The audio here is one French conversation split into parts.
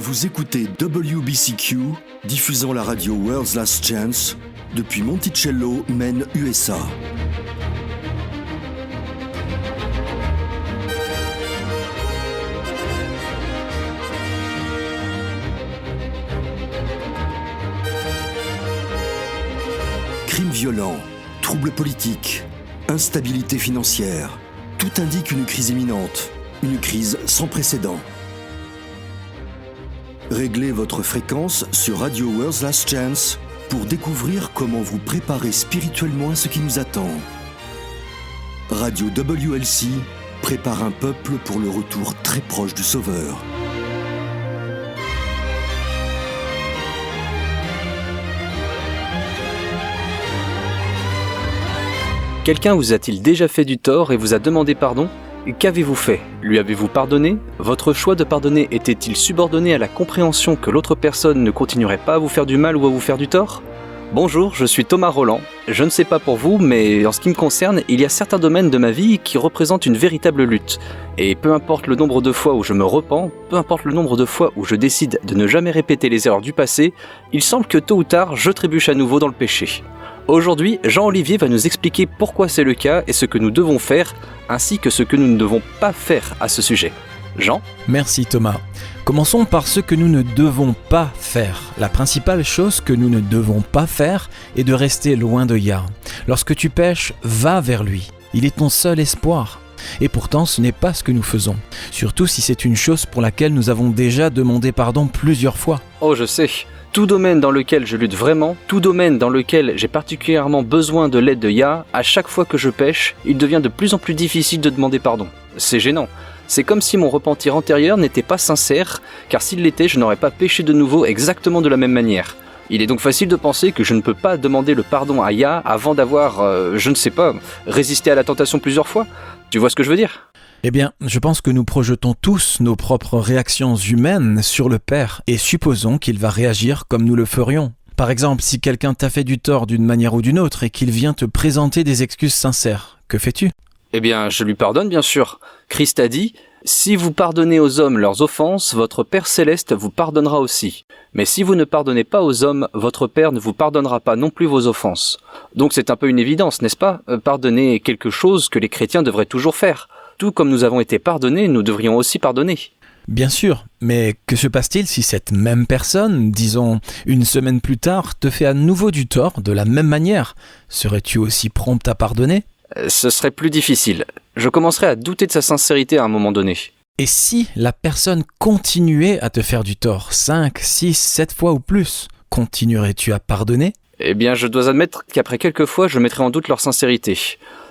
Vous écoutez WBCQ, diffusant la radio World's Last Chance depuis Monticello, Maine, USA. Crimes violents, troubles politiques, instabilité financière, tout indique une crise imminente, une crise sans précédent. Réglez votre fréquence sur Radio World's Last Chance pour découvrir comment vous préparer spirituellement à ce qui nous attend. Radio WLC prépare un peuple pour le retour très proche du Sauveur. Quelqu'un vous a-t-il déjà fait du tort et vous a demandé pardon ? Qu'avez-vous fait ? Lui avez-vous pardonné ? Votre choix de pardonner était-il subordonné à la compréhension que l'autre personne ne continuerait pas à vous faire du mal ou à vous faire du tort ? Bonjour, je suis Thomas Roland. Je ne sais pas pour vous, mais en ce qui me concerne, il y a certains domaines de ma vie qui représentent une véritable lutte. Et peu importe le nombre de fois où je me repens, peu importe le nombre de fois où je décide de ne jamais répéter les erreurs du passé, il semble que tôt ou tard, je trébuche à nouveau dans le péché. Aujourd'hui, Jean-Olivier va nous expliquer pourquoi c'est le cas et ce que nous devons faire, ainsi que ce que nous ne devons pas faire à ce sujet. Jean ? Merci Thomas. Commençons par ce que nous ne devons pas faire. La principale chose que nous ne devons pas faire est de rester loin de Yah. Lorsque tu pèches, va vers lui. Il est ton seul espoir. Et pourtant, ce n'est pas ce que nous faisons. Surtout si c'est une chose pour laquelle nous avons déjà demandé pardon plusieurs fois. Oh, je sais. Tout domaine dans lequel je lutte vraiment, tout domaine dans lequel j'ai particulièrement besoin de l'aide de Yah, à chaque fois que je pêche, il devient de plus en plus difficile de demander pardon. C'est gênant. C'est comme si mon repentir antérieur n'était pas sincère, car s'il l'était, je n'aurais pas péché de nouveau exactement de la même manière. Il est donc facile de penser que je ne peux pas demander le pardon à Yah avant d'avoir, je ne sais pas, résisté à la tentation plusieurs fois. Tu vois ce que je veux dire ? Eh bien, je pense que nous projetons tous nos propres réactions humaines sur le Père et supposons qu'il va réagir comme nous le ferions. Par exemple, si quelqu'un t'a fait du tort d'une manière ou d'une autre et qu'il vient te présenter des excuses sincères, que fais-tu ? Eh bien, je lui pardonne bien sûr. Christ a dit « Si vous pardonnez aux hommes leurs offenses, votre Père céleste vous pardonnera aussi. Mais si vous ne pardonnez pas aux hommes, votre Père ne vous pardonnera pas non plus vos offenses. » Donc c'est un peu une évidence, n'est-ce pas ? Pardonner est quelque chose que les chrétiens devraient toujours faire. Tout comme nous avons été pardonnés, nous devrions aussi pardonner. Bien sûr, mais que se passe-t-il si cette même personne, disons une semaine plus tard, te fait à nouveau du tort de la même manière ? Serais-tu aussi prompt à pardonner ? Ce serait plus difficile. Je commencerais à douter de sa sincérité à un moment donné. Et si la personne continuait à te faire du tort 5, 6, 7 fois ou plus, continuerais-tu à pardonner ? Eh bien, je dois admettre qu'après quelques fois, je mettrais en doute leur sincérité.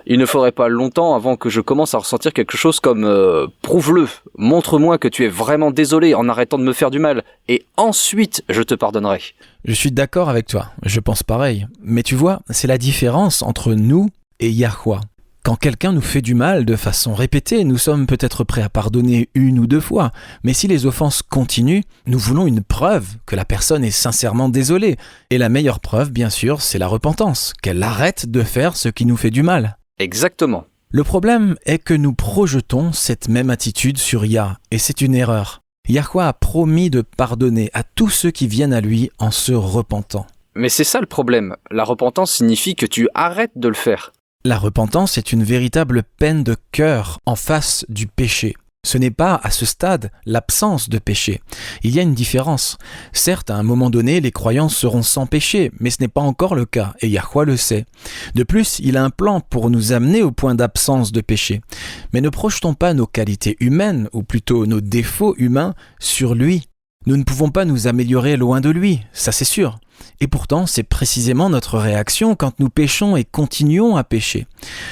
Il ne faudrait pas longtemps avant que je commence à ressentir quelque chose comme « prouve-le, montre-moi que tu es vraiment désolé en arrêtant de me faire du mal, et ensuite je te pardonnerai. » Je suis d'accord avec toi, je pense pareil. Mais tu vois, c'est la différence entre nous et Yahweh. Quand quelqu'un nous fait du mal de façon répétée, nous sommes peut-être prêts à pardonner 1 ou 2 fois. Mais si les offenses continuent, nous voulons une preuve que la personne est sincèrement désolée. Et la meilleure preuve, bien sûr, c'est la repentance, qu'elle arrête de faire ce qui nous fait du mal. Exactement. Le problème est que nous projetons cette même attitude sur Yah, et c'est une erreur. Yahweh a promis de pardonner à tous ceux qui viennent à lui en se repentant. Mais c'est ça le problème. La repentance signifie que tu arrêtes de le faire. La repentance est une véritable peine de cœur en face du péché. Ce n'est pas, à ce stade, l'absence de péché. Il y a une différence. Certes, à un moment donné, les croyants seront sans péché, mais ce n'est pas encore le cas, et Yahweh le sait. De plus, il a un plan pour nous amener au point d'absence de péché. Mais ne projetons pas nos qualités humaines, ou plutôt nos défauts humains, sur lui. Nous ne pouvons pas nous améliorer loin de lui, ça c'est sûr. Et pourtant, c'est précisément notre réaction quand nous péchons et continuons à pécher.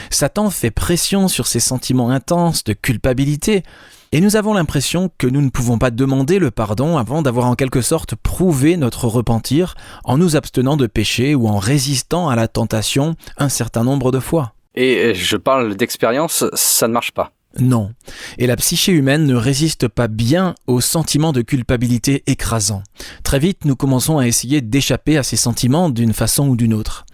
Satan fait pression sur ces sentiments intenses de culpabilité, et nous avons l'impression que nous ne pouvons pas demander le pardon avant d'avoir en quelque sorte prouvé notre repentir en nous abstenant de pécher ou en résistant à la tentation un certain nombre de fois. Et je parle d'expérience, ça ne marche pas. Non. Et la psyché humaine ne résiste pas bien aux sentiments de culpabilité écrasants. Très vite, nous commençons à essayer d'échapper à ces sentiments d'une façon ou d'une autre.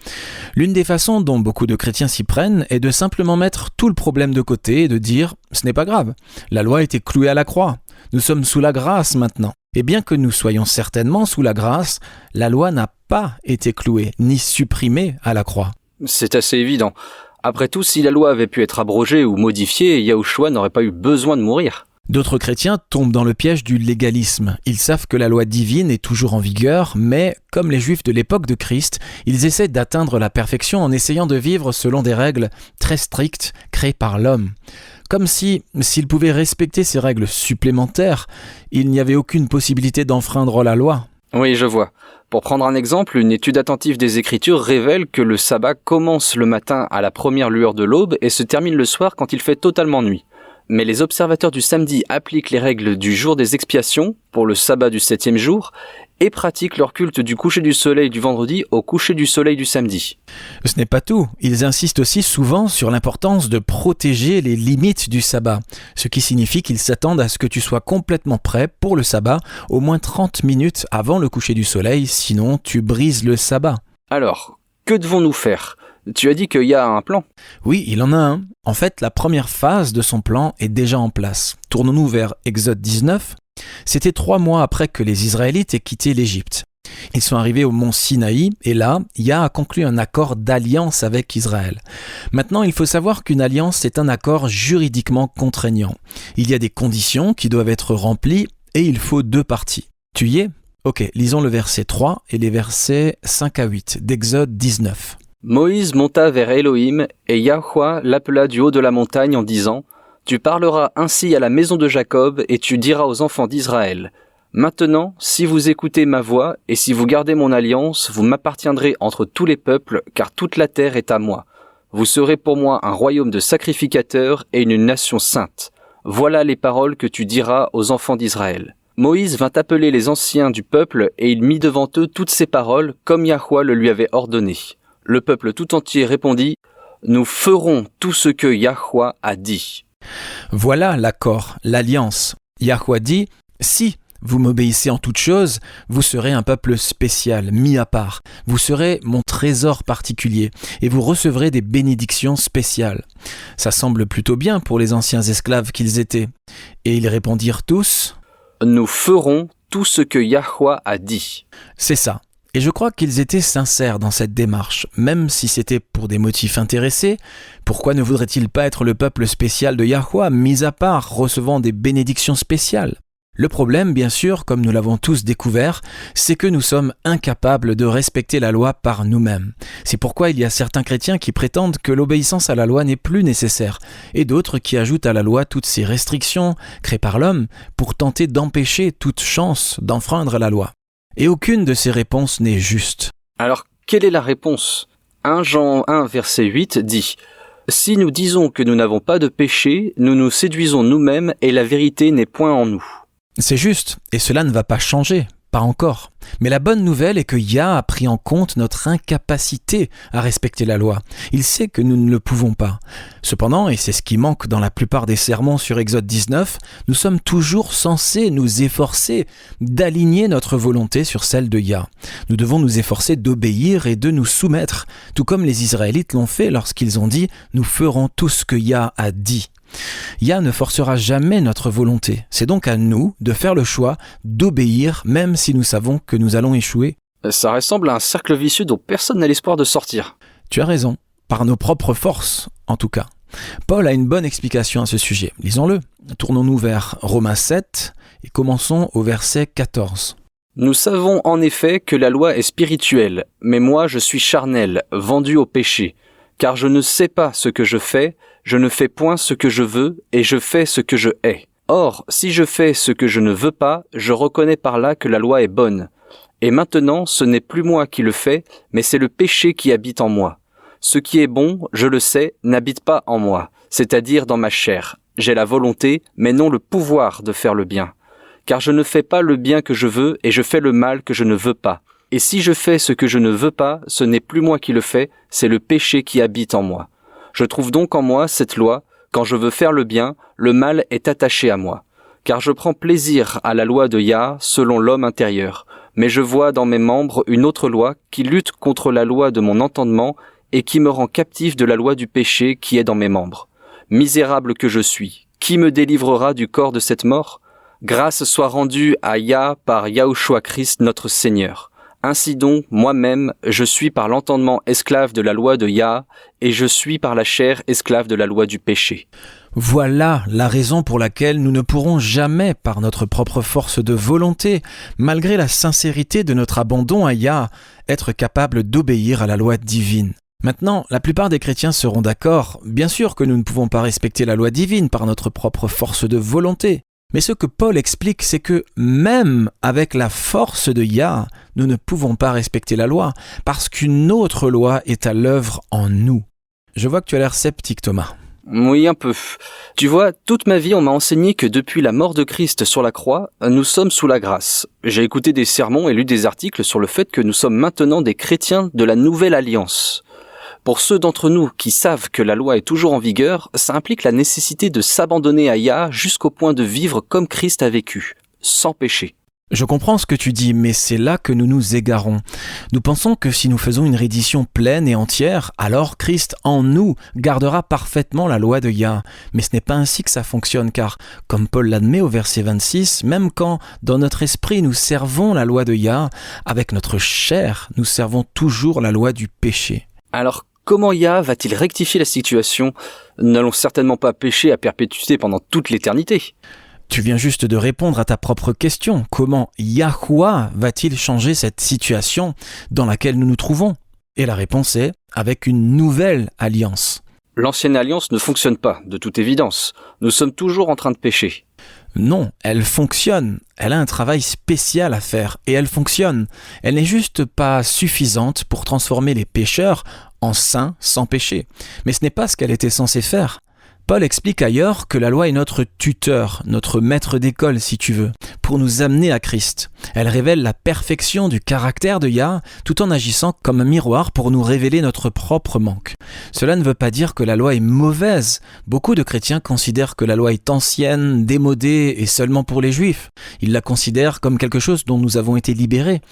L'une des façons dont beaucoup de chrétiens s'y prennent est de simplement mettre tout le problème de côté et de dire « ce n'est pas grave, la loi a été clouée à la croix, nous sommes sous la grâce maintenant ». Et bien que nous soyons certainement sous la grâce, la loi n'a pas été clouée, ni supprimée à la croix. C'est assez évident. Après tout, si la loi avait pu être abrogée ou modifiée, Yahushua n'aurait pas eu besoin de mourir. D'autres chrétiens tombent dans le piège du légalisme. Ils savent que la loi divine est toujours en vigueur, mais, comme les Juifs de l'époque de Christ, ils essaient d'atteindre la perfection en essayant de vivre selon des règles très strictes créées par l'homme. Comme si, s'ils pouvaient respecter ces règles supplémentaires, il n'y avait aucune possibilité d'enfreindre la loi. Oui, je vois. Pour prendre un exemple, une étude attentive des Écritures révèle que le sabbat commence le matin à la première lueur de l'aube et se termine le soir quand il fait totalement nuit. Mais les observateurs du samedi appliquent les règles du jour des expiations, pour le sabbat du 7e jour, et pratiquent leur culte du coucher du soleil du vendredi au coucher du soleil du samedi. Ce n'est pas tout. Ils insistent aussi souvent sur l'importance de protéger les limites du sabbat, ce qui signifie qu'ils s'attendent à ce que tu sois complètement prêt pour le sabbat au moins 30 minutes avant le coucher du soleil, sinon tu brises le sabbat. Alors, que devons-nous faire ? Tu as dit qu'il y a un plan. Oui, il en a un. En fait, la première phase de son plan est déjà en place. Tournons-nous vers Exode 19. C'était 3 mois après que les Israélites aient quitté l'Égypte. Ils sont arrivés au mont Sinaï et là, Yah a conclu un accord d'alliance avec Israël. Maintenant, il faut savoir qu'une alliance est un accord juridiquement contraignant. Il y a des conditions qui doivent être remplies et il faut 2 parties. Tu y es ? Ok, lisons le verset 3 et les versets 5 à 8 d'Exode 19. Moïse monta vers Elohim, et Yahweh l'appela du haut de la montagne en disant : Tu parleras ainsi à la maison de Jacob, et tu diras aux enfants d'Israël : Maintenant, si vous écoutez ma voix, et si vous gardez mon alliance, vous m'appartiendrez entre tous les peuples, car toute la terre est à moi. Vous serez pour moi un royaume de sacrificateurs et une nation sainte. Voilà les paroles que tu diras aux enfants d'Israël. Moïse vint appeler les anciens du peuple, et il mit devant eux toutes ces paroles, comme Yahweh le lui avait ordonné. Le peuple tout entier répondit : Nous ferons tout ce que Yahweh a dit. Voilà l'accord, l'alliance. Yahweh dit : Si vous m'obéissez en toutes choses, vous serez un peuple spécial, mis à part. Vous serez mon trésor particulier et vous recevrez des bénédictions spéciales. Ça semble plutôt bien pour les anciens esclaves qu'ils étaient. Et ils répondirent tous : Nous ferons tout ce que Yahweh a dit. C'est ça. Et je crois qu'ils étaient sincères dans cette démarche, même si c'était pour des motifs intéressés. Pourquoi ne voudraient-ils pas être le peuple spécial de Yahweh, mis à part, recevant des bénédictions spéciales ? Le problème, bien sûr, comme nous l'avons tous découvert, c'est que nous sommes incapables de respecter la loi par nous-mêmes. C'est pourquoi il y a certains chrétiens qui prétendent que l'obéissance à la loi n'est plus nécessaire, et d'autres qui ajoutent à la loi toutes ces restrictions créées par l'homme pour tenter d'empêcher toute chance d'enfreindre la loi. Et aucune de ces réponses n'est juste. Alors, quelle est la réponse ? 1 Jean 1, verset 8 dit : Si nous disons que nous n'avons pas de péché, nous nous séduisons nous-mêmes et la vérité n'est point en nous. C'est juste, et cela ne va pas changer, pas encore. Mais la bonne nouvelle est que Yah a pris en compte notre incapacité à respecter la loi. Il sait que nous ne le pouvons pas. Cependant, et c'est ce qui manque dans la plupart des sermons sur Exode 19, nous sommes toujours censés nous efforcer d'aligner notre volonté sur celle de Yah. Nous devons nous efforcer d'obéir et de nous soumettre, tout comme les Israélites l'ont fait lorsqu'ils ont dit « Nous ferons tout ce que Yah a dit ». Yah ne forcera jamais notre volonté. C'est donc à nous de faire le choix d'obéir même si nous savons que nous allons échouer. Ça ressemble à un cercle vicieux dont personne n'a l'espoir de sortir. Tu as raison, par nos propres forces en tout cas. Paul a une bonne explication à ce sujet. Lisons-le. Tournons-nous vers Romains 7 et commençons au verset 14. Nous savons en effet que la loi est spirituelle, mais moi je suis charnel, vendu au péché. Car je ne sais pas ce que je fais, je ne fais point ce que je veux, et je fais ce que je hais. Or, si je fais ce que je ne veux pas, je reconnais par là que la loi est bonne. Et maintenant, ce n'est plus moi qui le fais, mais c'est le péché qui habite en moi. Ce qui est bon, je le sais, n'habite pas en moi, c'est-à-dire dans ma chair. J'ai la volonté, mais non le pouvoir de faire le bien. Car je ne fais pas le bien que je veux, et je fais le mal que je ne veux pas. Et si je fais ce que je ne veux pas, ce n'est plus moi qui le fais, c'est le péché qui habite en moi. Je trouve donc en moi cette loi, quand je veux faire le bien, le mal est attaché à moi. Car je prends plaisir à la loi de Yah selon l'homme intérieur, mais je vois dans mes membres une autre loi qui lutte contre la loi de mon entendement et qui me rend captif de la loi du péché qui est dans mes membres. Misérable que je suis, qui me délivrera du corps de cette mort ? Grâce soit rendue à Yah par Yahushua Christ notre Seigneur. Ainsi donc, moi-même, je suis par l'entendement esclave de la loi de Yah, et je suis par la chair esclave de la loi du péché. Voilà la raison pour laquelle nous ne pourrons jamais, par notre propre force de volonté, malgré la sincérité de notre abandon à Yah, être capables d'obéir à la loi divine. Maintenant, la plupart des chrétiens seront d'accord, bien sûr que nous ne pouvons pas respecter la loi divine par notre propre force de volonté. Mais ce que Paul explique, c'est que même avec la force de Yah, nous ne pouvons pas respecter la loi, parce qu'une autre loi est à l'œuvre en nous. Je vois que tu as l'air sceptique, Thomas. Oui, un peu. Tu vois, toute ma vie, on m'a enseigné que depuis la mort de Christ sur la croix, nous sommes sous la grâce. J'ai écouté des sermons et lu des articles sur le fait que nous sommes maintenant des chrétiens de la nouvelle alliance. Pour ceux d'entre nous qui savent que la loi est toujours en vigueur, ça implique la nécessité de s'abandonner à Yah jusqu'au point de vivre comme Christ a vécu, sans péché. Je comprends ce que tu dis, mais c'est là que nous nous égarons. Nous pensons que si nous faisons une reddition pleine et entière, alors Christ en nous gardera parfaitement la loi de Yah. Mais ce n'est pas ainsi que ça fonctionne, car, comme Paul l'admet au verset 26, même quand dans notre esprit nous servons la loi de Yah, avec notre chair, nous servons toujours la loi du péché. Alors, comment Yah va-t-il rectifier la situation ? Nous n'allons certainement pas pécher à perpétuité pendant toute l'éternité. Tu viens juste de répondre à ta propre question. Comment Yahuwah va-t-il changer cette situation dans laquelle nous nous trouvons ? Et la réponse est avec une nouvelle alliance. L'ancienne alliance ne fonctionne pas, de toute évidence. Nous sommes toujours en train de pécher. Non, elle fonctionne. Elle a un travail spécial à faire et elle fonctionne. Elle n'est juste pas suffisante pour transformer les pécheurs en saints sans péché. Mais ce n'est pas ce qu'elle était censée faire. Paul explique ailleurs que la loi est notre tuteur, notre maître d'école si tu veux, pour nous amener à Christ. Elle révèle la perfection du caractère de Yah tout en agissant comme un miroir pour nous révéler notre propre manque. Cela ne veut pas dire que la loi est mauvaise. Beaucoup de chrétiens considèrent que la loi est ancienne, démodée et seulement pour les juifs. Ils la considèrent comme quelque chose dont nous avons été libérés.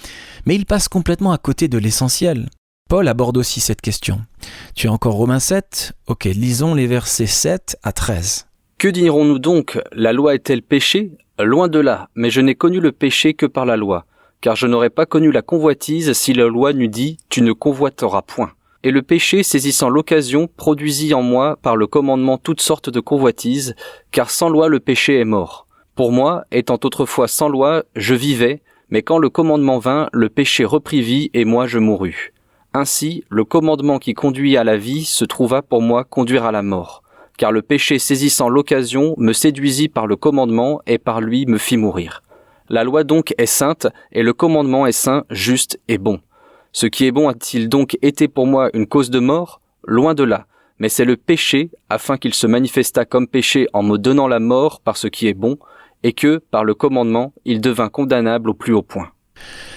Mais ils passent complètement à côté de l'essentiel. Paul aborde aussi cette question. Tu as encore Romains 7 ? Ok, lisons les versets 7 à 13. Que dirons-nous donc ? La loi est-elle péché ? Loin de là, mais je n'ai connu le péché que par la loi. Car je n'aurais pas connu la convoitise si la loi n'eût dit « tu ne convoiteras point ». Et le péché, saisissant l'occasion, produisit en moi par le commandement toutes sortes de convoitises, car sans loi le péché est mort. Pour moi, étant autrefois sans loi, je vivais, mais quand le commandement vint, le péché reprit vie et moi je mourus. Ainsi, le commandement qui conduit à la vie se trouva pour moi conduire à la mort, car le péché saisissant l'occasion me séduisit par le commandement et par lui me fit mourir. La loi donc est sainte, et le commandement est saint, juste et bon. Ce qui est bon a-t-il donc été pour moi une cause de mort ? Loin de là, mais c'est le péché, afin qu'il se manifestât comme péché en me donnant la mort par ce qui est bon, et que, par le commandement, il devint condamnable au plus haut point.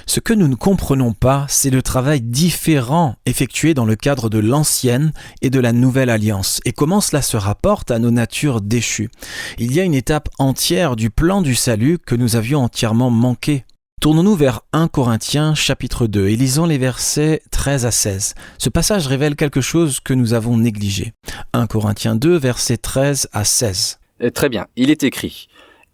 Ce que nous ne comprenons pas, c'est le travail différent effectué dans le cadre de l'ancienne et de la nouvelle alliance, et comment cela se rapporte à nos natures déchues. Il y a une étape entière du plan du salut que nous avions entièrement manqué. Tournons-nous vers 1 Corinthiens chapitre 2 et lisons les versets 13 à 16. Ce passage révèle quelque chose que nous avons négligé. 1 Corinthiens 2, versets 13 à 16. Très bien, il est écrit.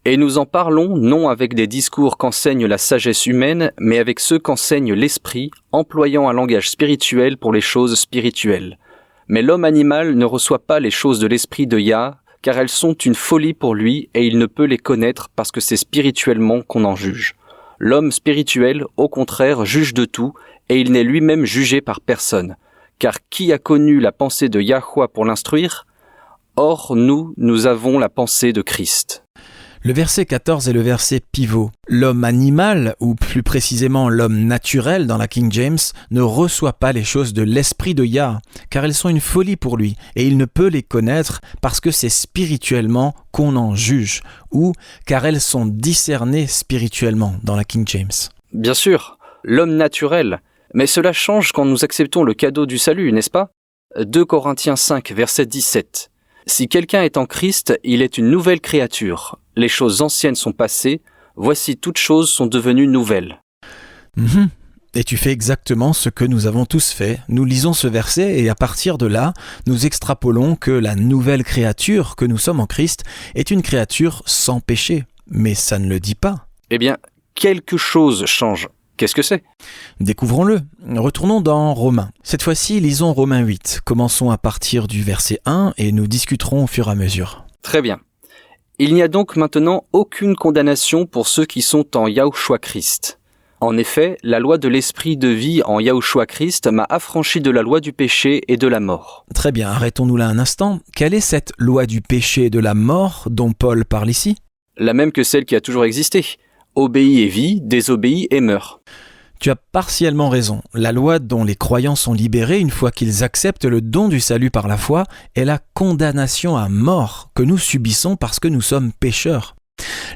Et nous en parlons non avec des discours qu'enseigne la sagesse humaine, mais avec ceux qu'enseigne l'esprit, employant un langage spirituel pour les choses spirituelles. Mais l'homme animal ne reçoit pas les choses de l'esprit de Yah, car elles sont une folie pour lui et il ne peut les connaître parce que c'est spirituellement qu'on en juge. L'homme spirituel, au contraire, juge de tout, et il n'est lui-même jugé par personne. Car qui a connu la pensée de Yahuwah pour l'instruire ? Or, nous avons la pensée de Christ. Le verset 14 est le verset pivot. L'homme animal, ou plus précisément l'homme naturel dans la King James, ne reçoit pas les choses de l'esprit de Yah, car elles sont une folie pour lui, et il ne peut les connaître parce que c'est spirituellement qu'on en juge, ou car elles sont discernées spirituellement dans la King James. Bien sûr, l'homme naturel, mais cela change quand nous acceptons le cadeau du salut, n'est-ce pas ? 2 Corinthiens 5, verset 17. Si quelqu'un est en Christ, il est une nouvelle créature. Les choses anciennes sont passées, voici toutes choses sont devenues nouvelles. Et tu fais exactement ce que nous avons tous fait. Nous lisons ce verset et à partir de là, nous extrapolons que la nouvelle créature que nous sommes en Christ est une créature sans péché. mais ça ne le dit pas. Eh bien, quelque chose change. Qu'est-ce que c'est ? Découvrons-le. Retournons dans Romains. Cette fois-ci, lisons Romains 8. Commençons à partir du verset 1 et nous discuterons au fur et à mesure. Très bien. Il n'y a donc maintenant aucune condamnation pour ceux qui sont en Yahushua Christ. En effet, la loi de l'esprit de vie en Yahushua Christ m'a affranchi de la loi du péché et de la mort. Très bien, arrêtons-nous là un instant. Quelle est cette loi du péché et de la mort dont Paul parle ici ? La même que celle qui a toujours existé. Obéis et vis, désobéis et meurs. Tu as partiellement raison. La loi dont les croyants sont libérés une fois qu'ils acceptent le don du salut par la foi est la condamnation à mort que nous subissons parce que nous sommes pécheurs.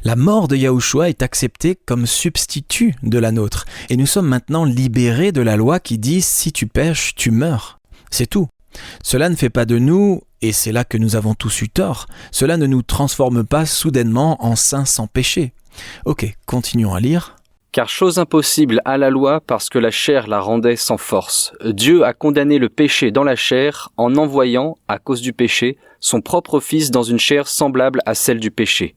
La mort de Yahushua est acceptée comme substitut de la nôtre et nous sommes maintenant libérés de la loi qui dit « si tu pèches, tu meurs ». C'est tout. Cela ne fait pas de nous, et c'est là que nous avons tous eu tort, cela ne nous transforme pas soudainement en saints sans péché. Ok, continuons à lire. Car chose impossible à la loi parce que la chair la rendait sans force. Dieu a condamné le péché dans la chair en envoyant, à cause du péché, son propre Fils dans une chair semblable à celle du péché.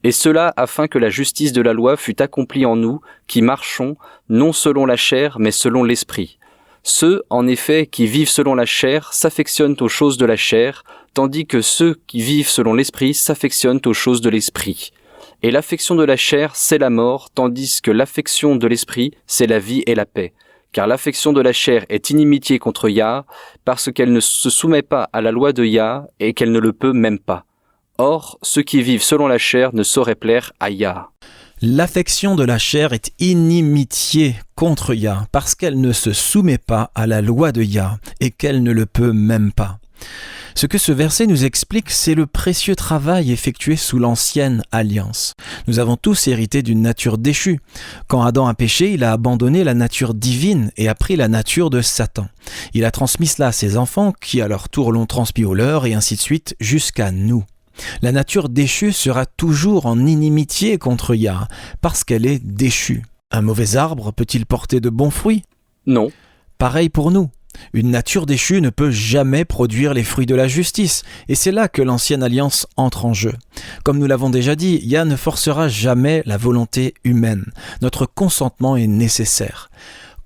Et cela afin que la justice de la loi fût accomplie en nous, qui marchons, non selon la chair, mais selon l'esprit. Ceux, en effet, qui vivent selon la chair s'affectionnent aux choses de la chair, tandis que ceux qui vivent selon l'esprit s'affectionnent aux choses de l'esprit. Et l'affection de la chair, c'est la mort, tandis que l'affection de l'esprit, c'est la vie et la paix. Car l'affection de la chair est inimitié contre Yah, parce qu'elle ne se soumet pas à la loi de Yah et qu'elle ne le peut même pas. Or, ceux qui vivent selon la chair ne sauraient plaire à Yah. L'affection de la chair est inimitié contre Yah, parce qu'elle ne se soumet pas à la loi de Yah et qu'elle ne le peut même pas. Ce que ce verset nous explique, c'est le précieux travail effectué sous l'ancienne alliance. Nous avons tous hérité d'une nature déchue. Quand Adam a péché, il a abandonné la nature divine et a pris la nature de Satan. Il a transmis cela à ses enfants qui à leur tour l'ont transmis aux leurs et ainsi de suite jusqu'à nous. La nature déchue sera toujours en inimitié contre Yah parce qu'elle est déchue. Un mauvais arbre peut-il porter de bons fruits ? Non. Pareil pour nous. Une nature déchue ne peut jamais produire les fruits de la justice, et c'est là que l'ancienne alliance entre en jeu. Comme nous l'avons déjà dit, Yah ne forcera jamais la volonté humaine. Notre consentement est nécessaire.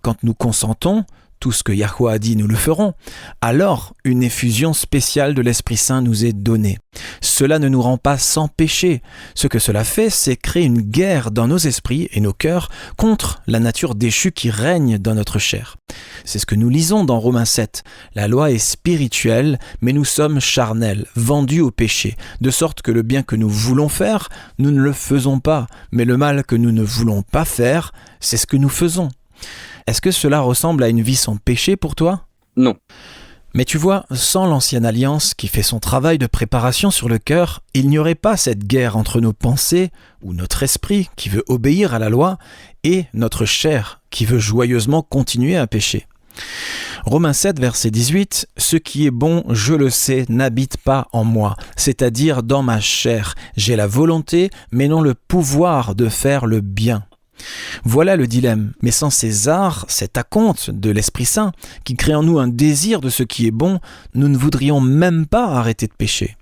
Quand nous consentons, tout ce que Yahuwah a dit, nous le ferons, alors une effusion spéciale de l'Esprit Saint nous est donnée. Cela ne nous rend pas sans péché. Ce que cela fait, c'est créer une guerre dans nos esprits et nos cœurs contre la nature déchue qui règne dans notre chair. C'est ce que nous lisons dans Romains 7. La loi est spirituelle, mais nous sommes charnels, vendus au péché, de sorte que le bien que nous voulons faire, nous ne le faisons pas, mais le mal que nous ne voulons pas faire, c'est ce que nous faisons. Est-ce que cela ressemble à une vie sans péché pour toi ? Non. Mais tu vois, sans l'ancienne alliance qui fait son travail de préparation sur le cœur, il n'y aurait pas cette guerre entre nos pensées ou notre esprit qui veut obéir à la loi et notre chair qui veut joyeusement continuer à pécher. Romains 7, verset 18, « Ce qui est bon, je le sais, n'habite pas en moi, c'est-à-dire dans ma chair. J'ai la volonté, mais non le pouvoir de faire le bien. » Voilà le dilemme, mais sans ces arts, cet acompte de l'Esprit Saint, qui crée en nous un désir de ce qui est bon, nous ne voudrions même pas arrêter de pécher.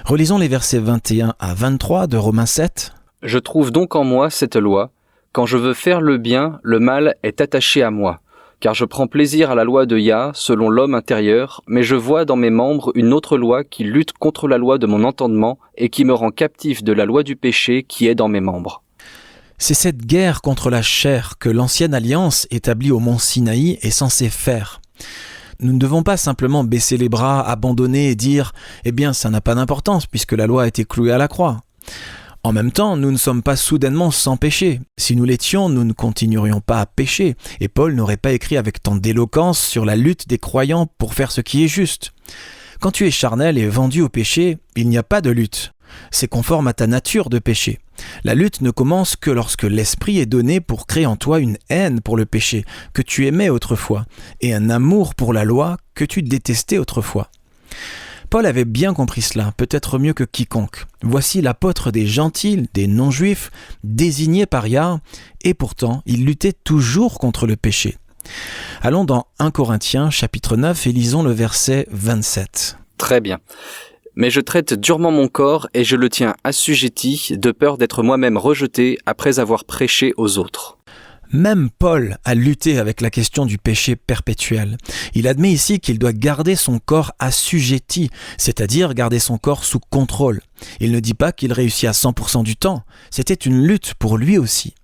Relisons les versets 21 à 23 de Romains 7. « Je trouve donc en moi cette loi. Quand je veux faire le bien, le mal est attaché à moi. Car je prends plaisir à la loi de Yah, selon l'homme intérieur, mais je vois dans mes membres une autre loi qui lutte contre la loi de mon entendement et qui me rend captif de la loi du péché qui est dans mes membres. » C'est cette guerre contre la chair que l'ancienne alliance établie au mont Sinaï est censée faire. Nous ne devons pas simplement baisser les bras, abandonner et dire « Eh bien, ça n'a pas d'importance puisque la loi a été clouée à la croix ». En même temps, nous ne sommes pas soudainement sans péché. Si nous l'étions, nous ne continuerions pas à pécher, et Paul n'aurait pas écrit avec tant d'éloquence sur la lutte des croyants pour faire ce qui est juste. Quand tu es charnel et vendu au péché, il n'y a pas de lutte. C'est conforme à ta nature de péché. La lutte ne commence que lorsque l'esprit est donné pour créer en toi une haine pour le péché que tu aimais autrefois, et un amour pour la loi que tu détestais autrefois. Paul avait bien compris cela, peut-être mieux que quiconque. Voici l'apôtre des gentils, des non-juifs, désigné par Yah, et pourtant il luttait toujours contre le péché. Allons dans 1 Corinthiens chapitre 9 et lisons le verset 27. Très bien. Mais je traite durement mon corps et je le tiens assujetti de peur d'être moi-même rejeté après avoir prêché aux autres. Même Paul a lutté avec la question du péché perpétuel. Il admet ici qu'il doit garder son corps assujetti, c'est-à-dire garder son corps sous contrôle. Il ne dit pas qu'il réussit à 100% du temps, c'était une lutte pour lui aussi.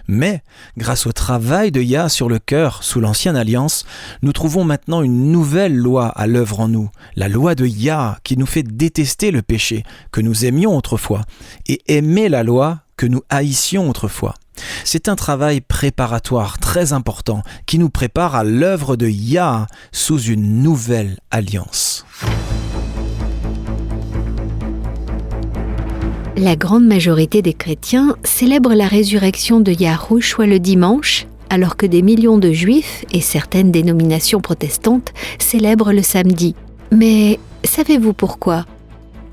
Mais, grâce au travail de Yah sur le cœur sous l'ancienne alliance, nous trouvons maintenant une nouvelle loi à l'œuvre en nous, la loi de Yah qui nous fait détester le péché que nous aimions autrefois et aimer la loi que nous haïssions autrefois. C'est un travail préparatoire très important qui nous prépare à l'œuvre de Yah sous une nouvelle alliance. La grande majorité des chrétiens célèbrent la résurrection de Yahushua le dimanche, alors que des millions de juifs et certaines dénominations protestantes célèbrent le samedi. Mais savez-vous pourquoi ?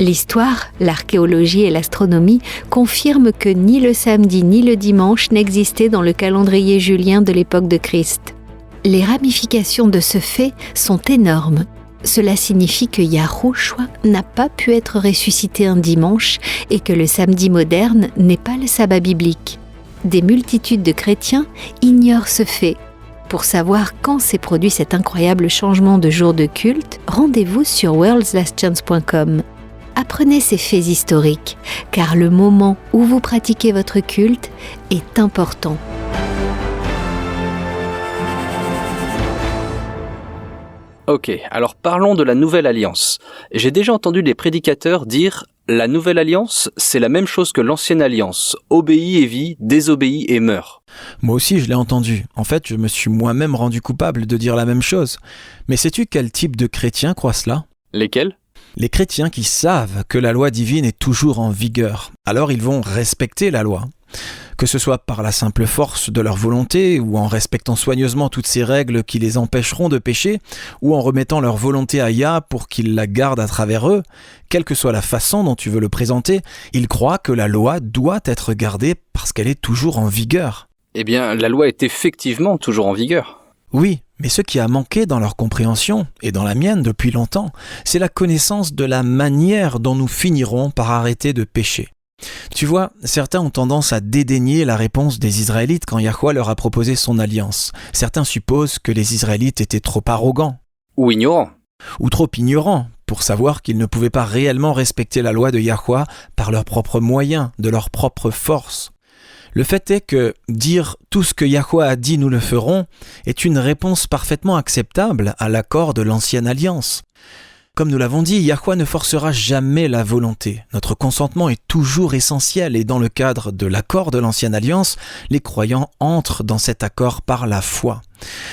L'histoire, l'archéologie et l'astronomie confirment que ni le samedi ni le dimanche n'existaient dans le calendrier julien de l'époque de Christ. Les ramifications de ce fait sont énormes. Cela signifie que Yahushua n'a pas pu être ressuscité un dimanche et que le samedi moderne n'est pas le sabbat biblique. Des multitudes de chrétiens ignorent ce fait. Pour savoir quand s'est produit cet incroyable changement de jour de culte, rendez-vous sur worldslastchance.com. Apprenez ces faits historiques, car le moment où vous pratiquez votre culte est important. Ok, alors parlons de la Nouvelle Alliance. J'ai déjà entendu des prédicateurs dire « La Nouvelle Alliance, c'est la même chose que l'Ancienne Alliance. Obéis et vis, désobéis et meurs. » Moi aussi je l'ai entendu. En fait, je me suis moi-même rendu coupable de dire la même chose. Mais sais-tu quel type de chrétiens croient cela ? Lesquels ? Les chrétiens qui savent que la loi divine est toujours en vigueur. Alors ils vont respecter la loi. Que ce soit par la simple force de leur volonté, ou en respectant soigneusement toutes ces règles qui les empêcheront de pécher, ou en remettant leur volonté à Yah pour qu'il la garde à travers eux, quelle que soit la façon dont tu veux le présenter, ils croient que la loi doit être gardée parce qu'elle est toujours en vigueur. Eh bien, la loi est effectivement toujours en vigueur. Oui, mais ce qui a manqué dans leur compréhension, et dans la mienne depuis longtemps, c'est la connaissance de la manière dont nous finirons par arrêter de pécher. Tu vois, certains ont tendance à dédaigner la réponse des Israélites quand Yahweh leur a proposé son alliance. Certains supposent que les Israélites étaient trop arrogants. Ou ignorants. Ou trop ignorants, pour savoir qu'ils ne pouvaient pas réellement respecter la loi de Yahweh par leurs propres moyens, de leur propre force. Le fait est que dire « tout ce que Yahweh a dit, nous le ferons » est une réponse parfaitement acceptable à l'accord de l'ancienne alliance. Comme nous l'avons dit, Yahweh ne forcera jamais la volonté. Notre consentement est toujours essentiel et dans le cadre de l'accord de l'ancienne alliance, les croyants entrent dans cet accord par la foi.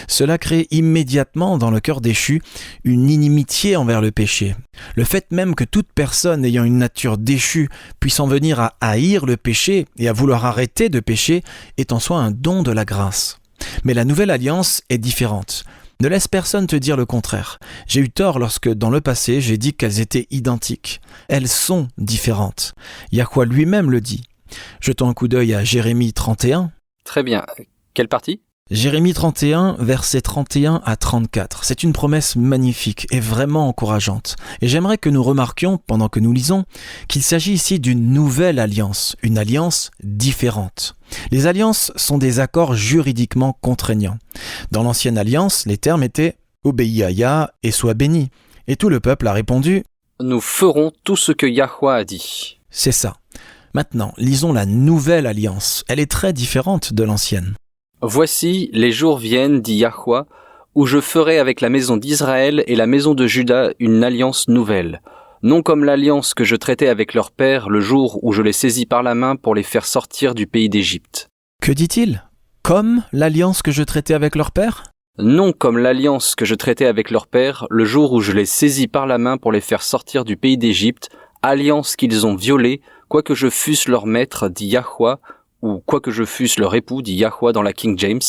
Cela crée immédiatement dans le cœur déchu une inimitié envers le péché. Le fait même que toute personne ayant une nature déchue puisse en venir à haïr le péché et à vouloir arrêter de pécher est en soi un don de la grâce. Mais la nouvelle alliance est différente. Ne laisse personne te dire le contraire. J'ai eu tort lorsque, dans le passé, j'ai dit qu'elles étaient identiques. Elles sont différentes. Yahweh lui-même le dit. Jetons un coup d'œil à Jérémie 31. Très bien. Quelle partie ? Jérémie 31, versets 31 à 34. C'est une promesse magnifique et vraiment encourageante. Et j'aimerais que nous remarquions, pendant que nous lisons, qu'il s'agit ici d'une nouvelle alliance, une alliance différente. Les alliances sont des accords juridiquement contraignants. Dans l'ancienne alliance, les termes étaient « obéis à Yah et sois béni ». Et tout le peuple a répondu « Nous ferons tout ce que Yahweh a dit ». C'est ça. Maintenant, lisons la nouvelle alliance. Elle est très différente de l'ancienne. Voici, les jours viennent, dit Yahweh, où je ferai avec la maison d'Israël et la maison de Juda une alliance nouvelle. Non comme l'alliance que je traitais avec leur père le jour où je les saisis par la main pour les faire sortir du pays d'Égypte. Que dit-il ? Comme l'alliance que je traitais avec leur père ? Non comme l'alliance que je traitais avec leur père le jour où je les saisis par la main pour les faire sortir du pays d'Égypte, alliance qu'ils ont violée, quoique je fusse leur maître, dit Yahweh, ou quoique je fusse leur époux, dit Yahweh dans la King James.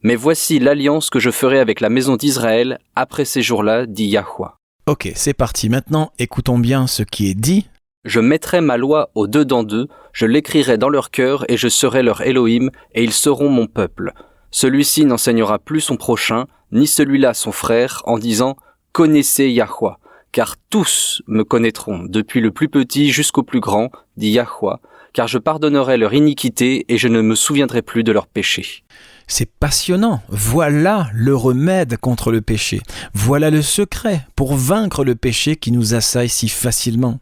Mais voici l'alliance que je ferai avec la maison d'Israël après ces jours-là, dit Yahweh. Ok, c'est parti. Maintenant, écoutons bien ce qui est dit. Je mettrai ma loi au dedans d'eux, je l'écrirai dans leur cœur et je serai leur Elohim et ils seront mon peuple. Celui-ci n'enseignera plus son prochain, ni celui-là son frère, en disant « Connaissez Yahweh », car tous me connaîtront, depuis le plus petit jusqu'au plus grand, dit Yahweh, car je pardonnerai leur iniquité et je ne me souviendrai plus de leurs péchés. C'est passionnant. Voilà le remède contre le péché. Voilà le secret pour vaincre le péché qui nous assaille si facilement.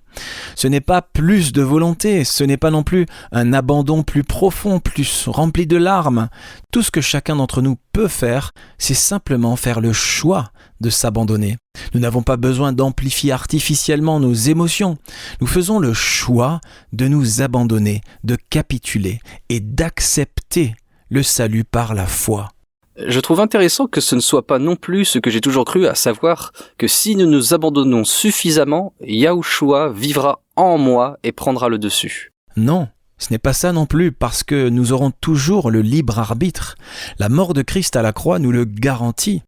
Ce n'est pas plus de volonté, ce n'est pas non plus un abandon plus profond, plus rempli de larmes. Tout ce que chacun d'entre nous peut faire, c'est simplement faire le choix de s'abandonner. Nous n'avons pas besoin d'amplifier artificiellement nos émotions. Nous faisons le choix de nous abandonner, de capituler et d'accepter le salut par la foi. Je trouve intéressant que ce ne soit pas non plus ce que j'ai toujours cru, à savoir que si nous nous abandonnons suffisamment, Yahushua vivra en moi et prendra le dessus. Non, ce n'est pas ça non plus, parce que nous aurons toujours le libre arbitre. La mort de Christ à la croix nous le garantit.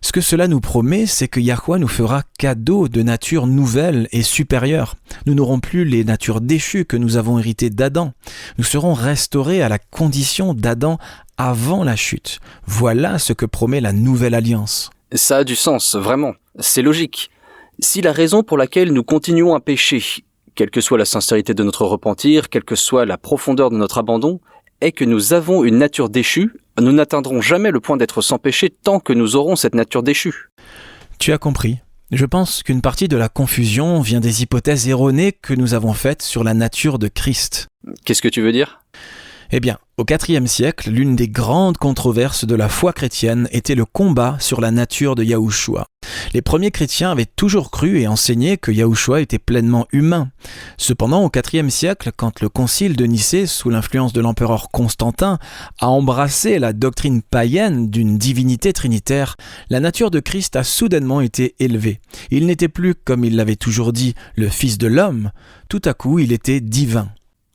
Ce que cela nous promet, c'est que Yahweh nous fera cadeau de nature nouvelle et supérieure. Nous n'aurons plus les natures déchues que nous avons héritées d'Adam. Nous serons restaurés à la condition d'Adam avant la chute. Voilà ce que promet la nouvelle alliance. Ça a du sens, vraiment. C'est logique. Si la raison pour laquelle nous continuons à pécher, quelle que soit la sincérité de notre repentir, quelle que soit la profondeur de notre abandon, est que nous avons une nature déchue, nous n'atteindrons jamais le point d'être sans péché tant que nous aurons cette nature déchue. Tu as compris. Je pense qu'une partie de la confusion vient des hypothèses erronées que nous avons faites sur la nature de Christ. Qu'est-ce que tu veux dire ? Eh bien, au IVe siècle, l'une des grandes controverses de la foi chrétienne était le combat sur la nature de Yahushua. Les premiers chrétiens avaient toujours cru et enseigné que Yahushua était pleinement humain. Cependant, au IVe siècle, quand le concile de Nicée, sous l'influence de l'empereur Constantin, a embrassé la doctrine païenne d'une divinité trinitaire, la nature de Christ a soudainement été élevée. Il n'était plus, comme il l'avait toujours dit, le Fils de l'homme. Tout à coup, il était divin.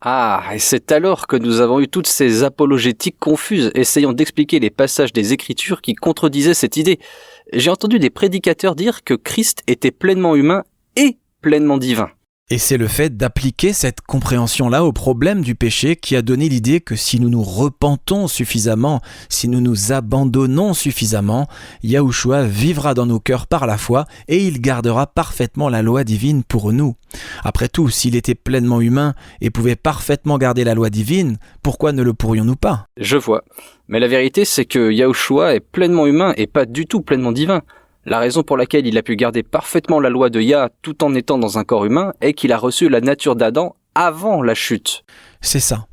Ah, et c'est alors que nous avons eu toutes ces apologétiques confuses, essayant d'expliquer les passages des Écritures qui contredisaient cette idée. J'ai entendu des prédicateurs dire que Christ était pleinement humain et pleinement divin. Et c'est le fait d'appliquer cette compréhension-là au problème du péché qui a donné l'idée que si nous nous repentons suffisamment, si nous nous abandonnons suffisamment, Yahushua vivra dans nos cœurs par la foi et il gardera parfaitement la loi divine pour nous. Après tout, s'il était pleinement humain et pouvait parfaitement garder la loi divine, pourquoi ne le pourrions-nous pas ? Je vois. Mais la vérité, c'est que Yahushua est pleinement humain et pas du tout pleinement divin. La raison pour laquelle il a pu garder parfaitement la loi de Yah tout en étant dans un corps humain est qu'il a reçu la nature d'Adam avant la chute. C'est ça.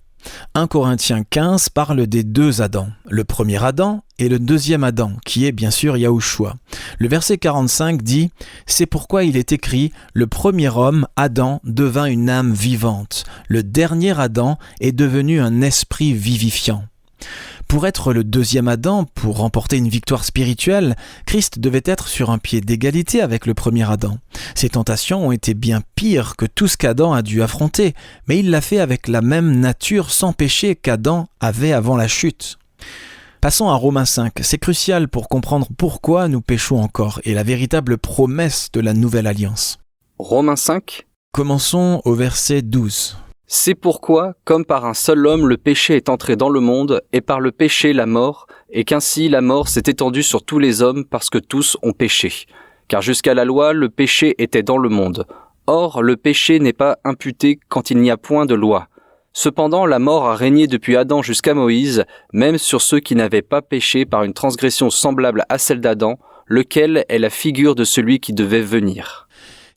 1 Corinthiens 15 parle des deux Adams, le premier Adam et le deuxième Adam, qui est bien sûr Yahushua. Le verset 45 dit « C'est pourquoi il est écrit « Le premier homme, Adam, devint une âme vivante. Le dernier Adam est devenu un esprit vivifiant. » Pour être le deuxième Adam, pour remporter une victoire spirituelle, Christ devait être sur un pied d'égalité avec le premier Adam. Ses tentations ont été bien pires que tout ce qu'Adam a dû affronter, mais il l'a fait avec la même nature sans péché qu'Adam avait avant la chute. Passons à Romains 5. C'est crucial pour comprendre pourquoi nous péchons encore et la véritable promesse de la nouvelle alliance. Romains 5. Commençons au verset 12. C'est pourquoi, comme par un seul homme le péché est entré dans le monde, et par le péché la mort, et qu'ainsi la mort s'est étendue sur tous les hommes parce que tous ont péché. Car jusqu'à la loi, le péché était dans le monde. Or, le péché n'est pas imputé quand il n'y a point de loi. Cependant, la mort a régné depuis Adam jusqu'à Moïse, même sur ceux qui n'avaient pas péché par une transgression semblable à celle d'Adam, lequel est la figure de celui qui devait venir.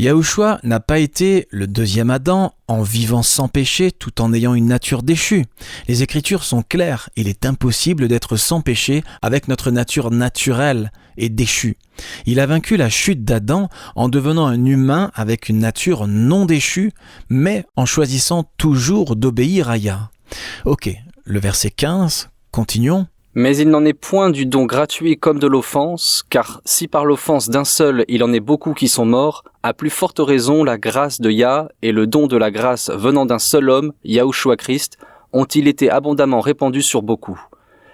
Yahushua n'a pas été le deuxième Adam en vivant sans péché tout en ayant une nature déchue. Les Écritures sont claires, il est impossible d'être sans péché avec notre nature naturelle et déchue. Il a vaincu la chute d'Adam en devenant un humain avec une nature non déchue, mais en choisissant toujours d'obéir à Yah. Ok, le verset 15, continuons. Mais il n'en est point du don gratuit comme de l'offense, car si par l'offense d'un seul il en est beaucoup qui sont morts, à plus forte raison la grâce de Yah et le don de la grâce venant d'un seul homme, Yahushua Christ, ont-ils été abondamment répandus sur beaucoup.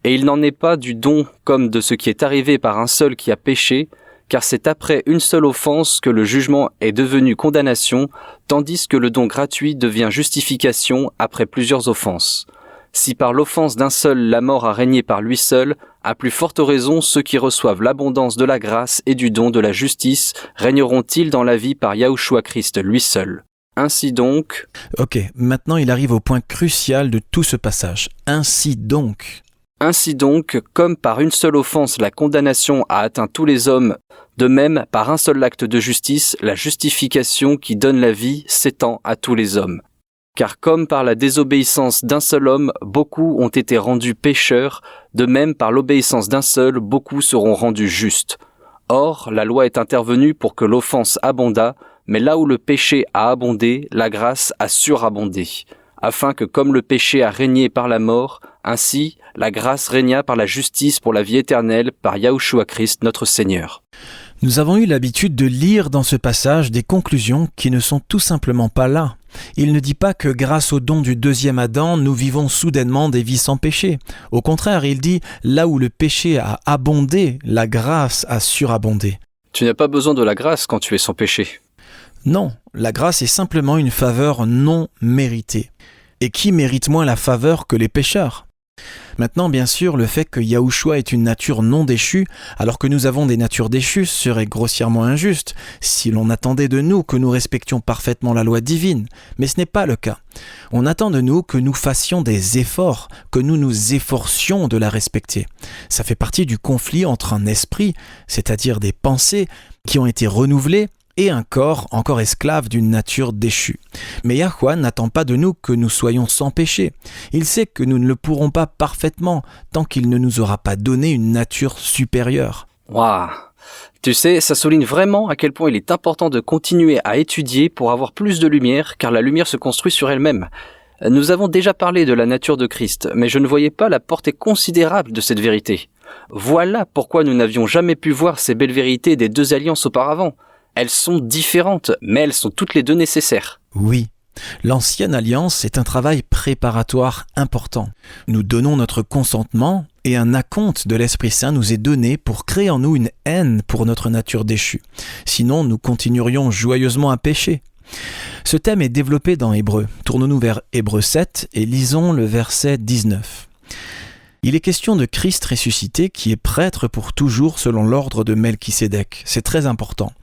Et il n'en est pas du don comme de ce qui est arrivé par un seul qui a péché, car c'est après une seule offense que le jugement est devenu condamnation, tandis que le don gratuit devient justification après plusieurs offenses. Si par l'offense d'un seul la mort a régné par lui seul, À plus forte raison, ceux qui reçoivent l'abondance de la grâce et du don de la justice régneront-ils dans la vie par Yahushua Christ lui seul. Ainsi donc... Ok, maintenant il arrive au point crucial de tout ce passage. Ainsi donc, comme par une seule offense la condamnation a atteint tous les hommes, de même, par un seul acte de justice, la justification qui donne la vie s'étend à tous les hommes. Car comme par la désobéissance d'un seul homme, beaucoup ont été rendus pécheurs, de même par l'obéissance d'un seul, beaucoup seront rendus justes. Or, la loi est intervenue pour que l'offense abondât, mais là où le péché a abondé, la grâce a surabondé, afin que comme le péché a régné par la mort, ainsi la grâce régna par la justice pour la vie éternelle par Yahushua Christ notre Seigneur. nous avons eu l'habitude de lire dans ce passage des conclusions qui ne sont tout simplement pas là. Il ne dit pas que grâce au don du deuxième Adam, nous vivons soudainement des vies sans péché. Au contraire, il dit là où le péché a abondé, la grâce a surabondé. Tu n'as pas besoin de la grâce quand tu es sans péché. Non, la grâce est simplement une faveur non méritée. Et qui mérite moins la faveur que les pécheurs ? Maintenant, bien sûr, le fait que Yahushua est une nature non déchue, alors que nous avons des natures déchues, serait grossièrement injuste si l'on attendait de nous que nous respections parfaitement la loi divine. Mais ce n'est pas le cas. On attend de nous que nous fassions des efforts, que nous nous efforcions de la respecter. Ça fait partie du conflit entre un esprit, c'est-à-dire des pensées qui ont été renouvelées, et un corps encore esclave d'une nature déchue. Mais Yahuwah n'attend pas de nous que nous soyons sans péché. Il sait que nous ne le pourrons pas parfaitement tant qu'il ne nous aura pas donné une nature supérieure. Waouh! Tu sais, ça souligne vraiment à quel point il est important de continuer à étudier pour avoir plus de lumière, car la lumière se construit sur elle-même. Nous avons déjà parlé de la nature de Christ, mais je ne voyais pas la portée considérable de cette vérité. Voilà pourquoi nous n'avions jamais pu voir ces belles vérités des deux alliances auparavant. Elles sont différentes, mais elles sont toutes les deux nécessaires. Oui, l'ancienne alliance est un travail préparatoire important. Nous donnons notre consentement et un acompte de l'Esprit Saint nous est donné pour créer en nous une haine pour notre nature déchue. Sinon, nous continuerions joyeusement à pécher. Ce thème est développé dans Hébreux. Tournons-nous vers Hébreux 7 et lisons le verset 19. Il est question de Christ ressuscité qui est prêtre pour toujours selon l'ordre de Melchisédek. C'est très important.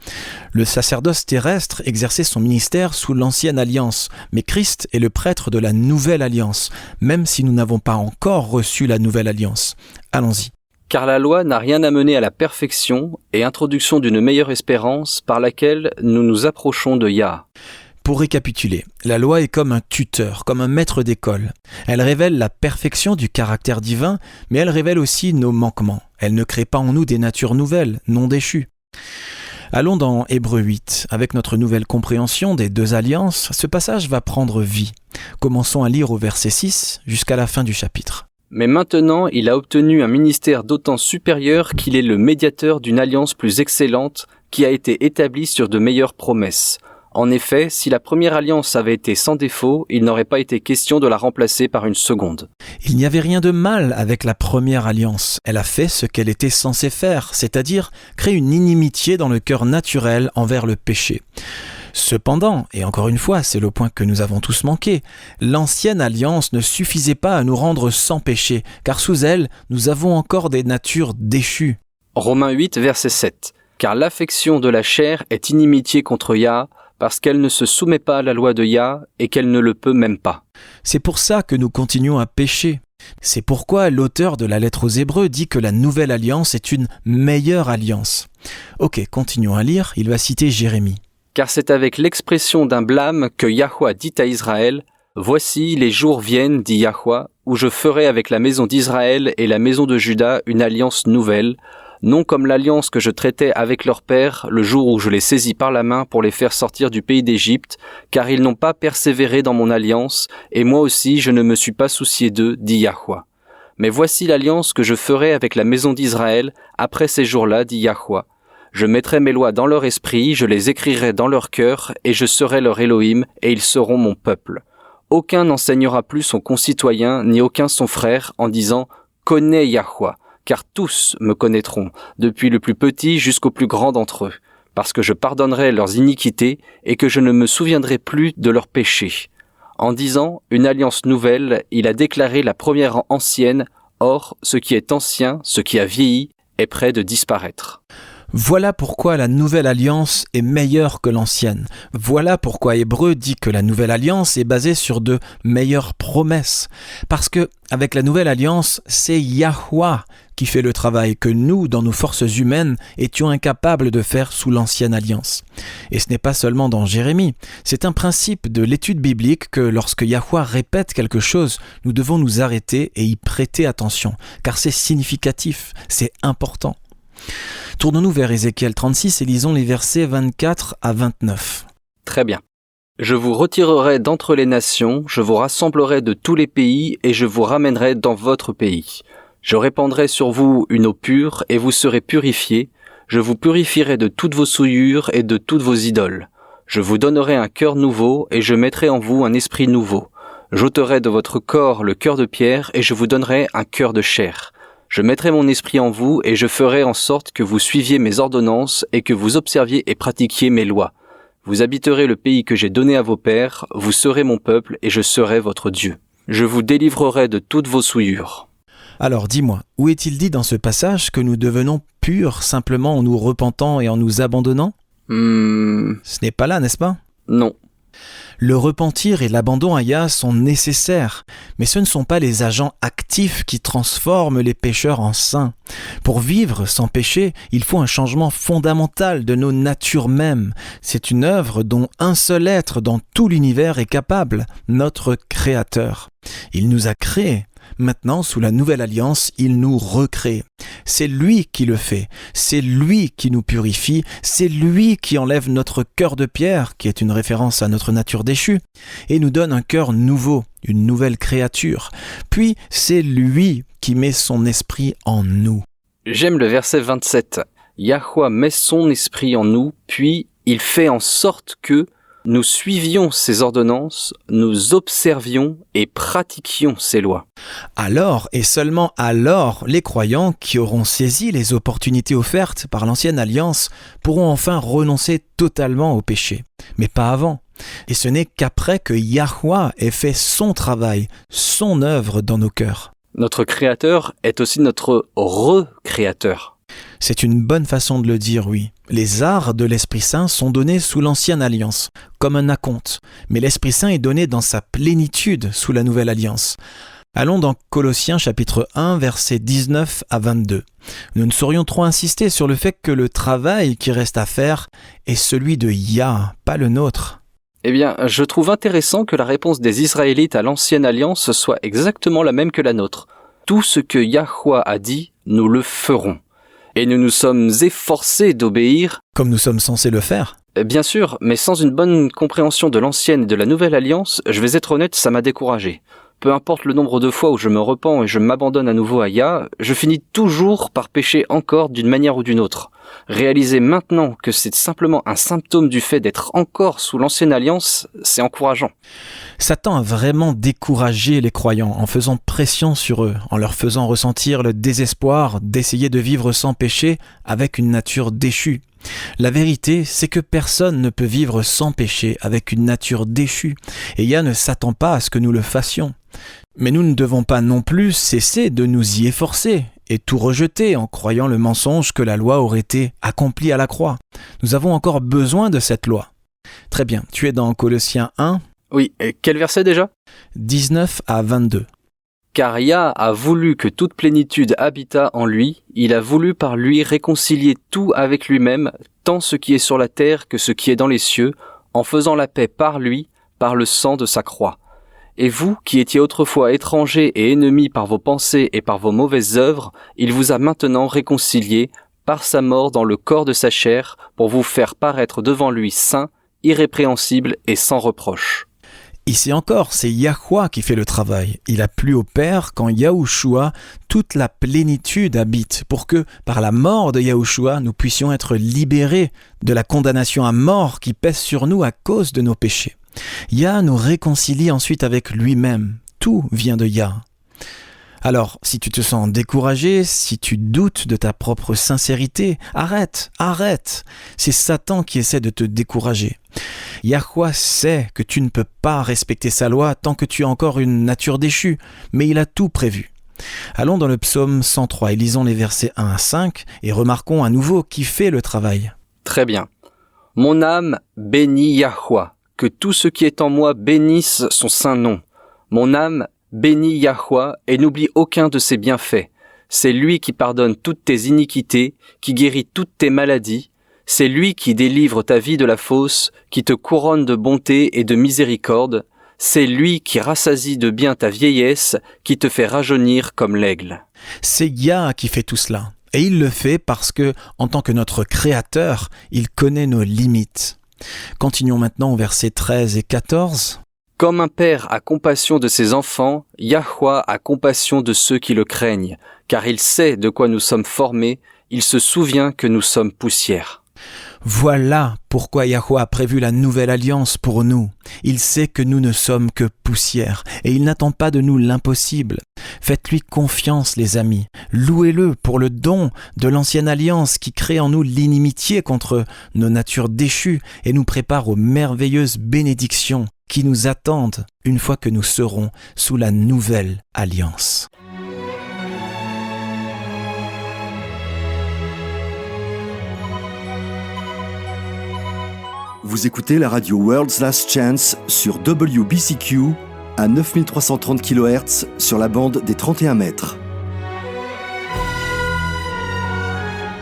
Le sacerdoce terrestre exerçait son ministère sous l'ancienne alliance, mais Christ est le prêtre de la nouvelle alliance, même si nous n'avons pas encore reçu la nouvelle alliance. Allons-y. Car la loi n'a rien amené à la perfection et introduction d'une meilleure espérance par laquelle nous nous approchons de Yah. Pour récapituler, la loi est comme un tuteur, comme un maître d'école. Elle révèle la perfection du caractère divin, mais elle révèle aussi nos manquements. Elle ne crée pas en nous des natures nouvelles, non déchues. Allons dans Hébreux 8. Avec notre nouvelle compréhension des deux alliances, ce passage va prendre vie. Commençons à lire au verset 6 jusqu'à la fin du chapitre. Mais maintenant, il a obtenu un ministère d'autant supérieur qu'il est le médiateur d'une alliance plus excellente qui a été établie sur de meilleures promesses. En effet, si la première alliance avait été sans défaut, il n'aurait pas été question de la remplacer par une seconde. Il n'y avait rien de mal avec la première alliance. Elle a fait ce qu'elle était censée faire, c'est-à-dire créer une inimitié dans le cœur naturel envers le péché. Cependant, et encore une fois, c'est le point que nous avons tous manqué, l'ancienne alliance ne suffisait pas à nous rendre sans péché, car sous elle, nous avons encore des natures déchues. Romains 8, verset 7. Car l'affection de la chair est inimitié contre Yah, parce qu'elle ne se soumet pas à la loi de Yah et qu'elle ne le peut même pas. C'est pour ça que nous continuons à pécher. C'est pourquoi l'auteur de la lettre aux Hébreux dit que la nouvelle alliance est une meilleure alliance. Ok, continuons à lire, il va citer Jérémie. Car c'est avec l'expression d'un blâme que Yahuwah dit à Israël, « Voici, les jours viennent, dit Yahuwah, où je ferai avec la maison d'Israël et la maison de Juda une alliance nouvelle, non comme l'alliance que je traitais avec leur père le jour où je les saisis par la main pour les faire sortir du pays d'Égypte, car ils n'ont pas persévéré dans mon alliance, et moi aussi je ne me suis pas soucié d'eux, dit Yahuwah. Mais voici l'alliance que je ferai avec la maison d'Israël après ces jours-là, dit Yahuwah. Je mettrai mes lois dans leur esprit, je les écrirai dans leur cœur, et je serai leur Elohim, et ils seront mon peuple. Aucun n'enseignera plus son concitoyen, ni aucun son frère, en disant « Connais Yahuwah ». Car tous me connaîtront, depuis le plus petit jusqu'au plus grand d'entre eux, parce que je pardonnerai leurs iniquités et que je ne me souviendrai plus de leurs péchés. En disant une alliance nouvelle, il a déclaré la première ancienne, Or, ce qui est ancien, ce qui a vieilli, est près de disparaître. Voilà pourquoi la nouvelle alliance est meilleure que l'ancienne. Voilà pourquoi Hébreu dit que la nouvelle alliance est basée sur de meilleures promesses. Parce que, avec la nouvelle alliance, c'est Yahweh qui fait le travail que nous, dans nos forces humaines, étions incapables de faire sous l'ancienne alliance. Et ce n'est pas seulement dans Jérémie. C'est un principe de l'étude biblique que lorsque Yahweh répète quelque chose, nous devons nous arrêter et y prêter attention, car c'est significatif, c'est important. Tournons-nous vers Ézéchiel 36 et lisons les versets 24 à 29. Très bien. Je vous retirerai d'entre les nations, je vous rassemblerai de tous les pays et je vous ramènerai dans votre pays. Je répandrai sur vous une eau pure et vous serez purifiés. Je vous purifierai de toutes vos souillures et de toutes vos idoles. Je vous donnerai un cœur nouveau et je mettrai en vous un esprit nouveau. J'ôterai de votre corps le cœur de pierre et je vous donnerai un cœur de chair. Je mettrai mon esprit en vous et je ferai en sorte que vous suiviez mes ordonnances et que vous observiez et pratiquiez mes lois. Vous habiterez le pays que j'ai donné à vos pères, vous serez mon peuple et je serai votre Dieu. Je vous délivrerai de toutes vos souillures. Alors dis-moi, où est-il dit dans ce passage que nous devenons purs simplement en nous repentant et en nous abandonnant ? Ce n'est pas là, n'est-ce pas ? Non. Le repentir et l'abandon à Yah sont nécessaires, mais ce ne sont pas les agents actifs qui transforment les pécheurs en saints. Pour vivre sans péché, il faut un changement fondamental de nos natures mêmes. C'est une œuvre dont un seul être dans tout l'univers est capable, notre Créateur. Il nous a créés. Maintenant, sous la nouvelle alliance, il nous recrée. C'est lui qui le fait, c'est lui qui nous purifie, c'est lui qui enlève notre cœur de pierre, qui est une référence à notre nature déchue, et nous donne un cœur nouveau, une nouvelle créature. Puis, c'est lui qui met son esprit en nous. J'aime le verset 27. Yahweh met son esprit en nous, puis il fait en sorte que nous suivions ses ordonnances, nous observions et pratiquions ses lois. Alors, et seulement alors, les croyants qui auront saisi les opportunités offertes par l'ancienne alliance pourront enfin renoncer totalement au péché. Mais pas avant. Et ce n'est qu'après que Yahweh ait fait son travail, son œuvre dans nos cœurs. Notre Créateur est aussi notre recréateur. C'est une bonne façon de le dire, oui. Les arts de l'Esprit Saint sont donnés sous l'ancienne alliance, comme un acompte, mais l'Esprit Saint est donné dans sa plénitude sous la nouvelle alliance. Allons dans Colossiens chapitre 1, versets 19 à 22. Nous ne saurions trop insister sur le fait que le travail qui reste à faire est celui de Yah, pas le nôtre. Eh bien, je trouve intéressant que la réponse des Israélites à l'ancienne alliance soit exactement la même que la nôtre. Tout ce que Yahweh a dit, nous le ferons. Et nous nous sommes efforcés d'obéir. Comme nous sommes censés le faire. Bien sûr, mais sans une bonne compréhension de l'ancienne et de la nouvelle alliance, je vais être honnête, ça m'a découragé. Peu importe le nombre de fois où je me repens et je m'abandonne à nouveau à Yah, je finis toujours par pécher encore d'une manière ou d'une autre. Réaliser maintenant que c'est simplement un symptôme du fait d'être encore sous l'ancienne alliance, c'est encourageant. Satan a vraiment découragé les croyants en faisant pression sur eux, en leur faisant ressentir le désespoir d'essayer de vivre sans péché avec une nature déchue. La vérité, c'est que personne ne peut vivre sans péché avec une nature déchue, et Yah ne s'attend pas à ce que nous le fassions. Mais nous ne devons pas non plus cesser de nous y efforcer et tout rejeter en croyant le mensonge que la loi aurait été accomplie à la croix. Nous avons encore besoin de cette loi. Très bien, tu es dans Colossiens 1. Oui, et quel verset déjà ? 19 à 22. Car Yah a voulu que toute plénitude habitât en lui, il a voulu par lui réconcilier tout avec lui-même, tant ce qui est sur la terre que ce qui est dans les cieux, en faisant la paix par lui, par le sang de sa croix. Et vous, qui étiez autrefois étrangers et ennemis par vos pensées et par vos mauvaises œuvres, il vous a maintenant réconciliés par sa mort dans le corps de sa chair, pour vous faire paraître devant lui saint, irrépréhensible et sans reproche. Ici encore, c'est Yahweh qui fait le travail. Il a plu au Père qu'en Yahushua, toute la plénitude habite, pour que, par la mort de Yahushua, nous puissions être libérés de la condamnation à mort qui pèse sur nous à cause de nos péchés. Yah nous réconcilie ensuite avec lui-même. Tout vient de Yah. Alors, si tu te sens découragé, si tu doutes de ta propre sincérité, arrête. C'est Satan qui essaie de te décourager. Yahweh sait que tu ne peux pas respecter sa loi tant que tu as encore une nature déchue, mais il a tout prévu. Allons dans le psaume 103 et lisons les versets 1 à 5 et remarquons à nouveau qui fait le travail. Très bien. Mon âme bénit Yahweh, que tout ce qui est en moi bénisse son saint nom. Mon âme bénit Yahweh et n'oublie aucun de ses bienfaits. C'est lui qui pardonne toutes tes iniquités, qui guérit toutes tes maladies. C'est lui qui délivre ta vie de la fosse, qui te couronne de bonté et de miséricorde. C'est lui qui rassasie de bien ta vieillesse, qui te fait rajeunir comme l'aigle. C'est Yah qui fait tout cela. Et il le fait parce que, en tant que notre Créateur, il connaît nos limites. Continuons maintenant au versets 13 et 14. Comme un père a compassion de ses enfants, Yahweh a compassion de ceux qui le craignent, car il sait de quoi nous sommes formés, il se souvient que nous sommes poussière. Voilà pourquoi Yahweh a prévu la nouvelle alliance pour nous. Il sait que nous ne sommes que poussière et il n'attend pas de nous l'impossible. Faites-lui confiance, les amis. Louez-le pour le don de l'ancienne alliance qui crée en nous l'inimitié contre nos natures déchues et nous prépare aux merveilleuses bénédictions qui nous attendent une fois que nous serons sous la nouvelle alliance. Vous écoutez la radio World's Last Chance sur WBCQ à 9330 kHz sur la bande des 31 mètres.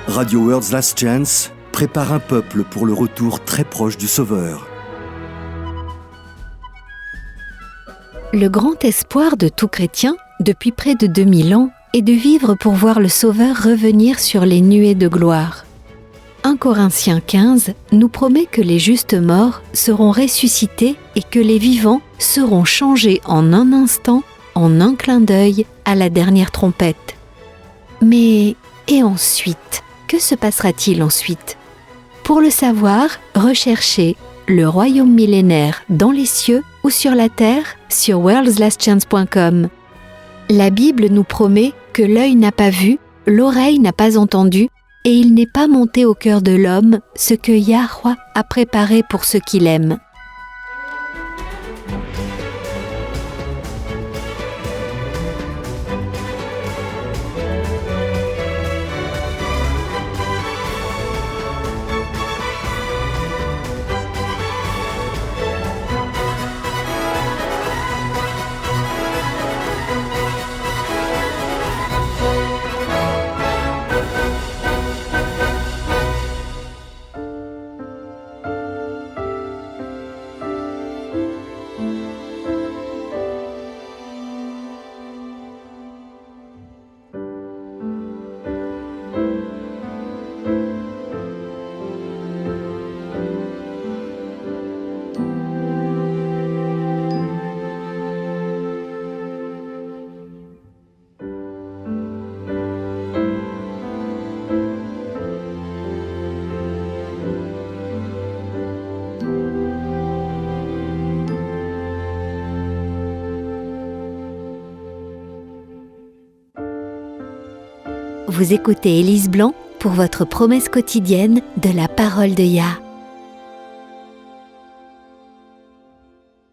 Radio World's Last Chance prépare un peuple pour le retour très proche du Sauveur. Le grand espoir de tout chrétien, depuis près de 2000 ans, est de vivre pour voir le Sauveur revenir sur les nuées de gloire. 1 Corinthiens 15 nous promet que les justes morts seront ressuscités et que les vivants seront changés en un instant, en un clin d'œil, à la dernière trompette. Mais, et ensuite ? Que se passera-t-il ensuite ? Pour le savoir, recherchez le royaume millénaire dans les cieux ou sur la terre sur worldslastchance.com. La Bible nous promet que l'œil n'a pas vu, l'oreille n'a pas entendu, et il n'est pas monté au cœur de l'homme ce que Yahweh a préparé pour ceux qui l'aiment. Vous écoutez Élise Blanc pour votre promesse quotidienne de la parole de Yah.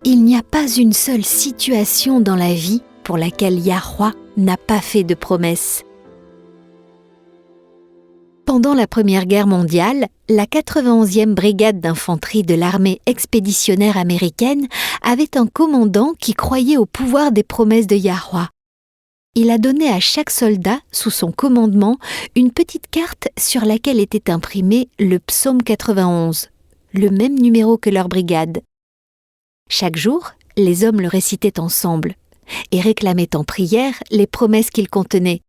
Il n'y a pas une seule situation dans la vie pour laquelle Yahweh n'a pas fait de promesse. Pendant la Première Guerre mondiale, la 91e brigade d'infanterie de l'armée expéditionnaire américaine avait un commandant qui croyait au pouvoir des promesses de Yahweh. Il a donné à chaque soldat, sous son commandement, une petite carte sur laquelle était imprimé le psaume 91, le même numéro que leur brigade. Chaque jour, les hommes le récitaient ensemble et réclamaient en prière les promesses qu'il contenait.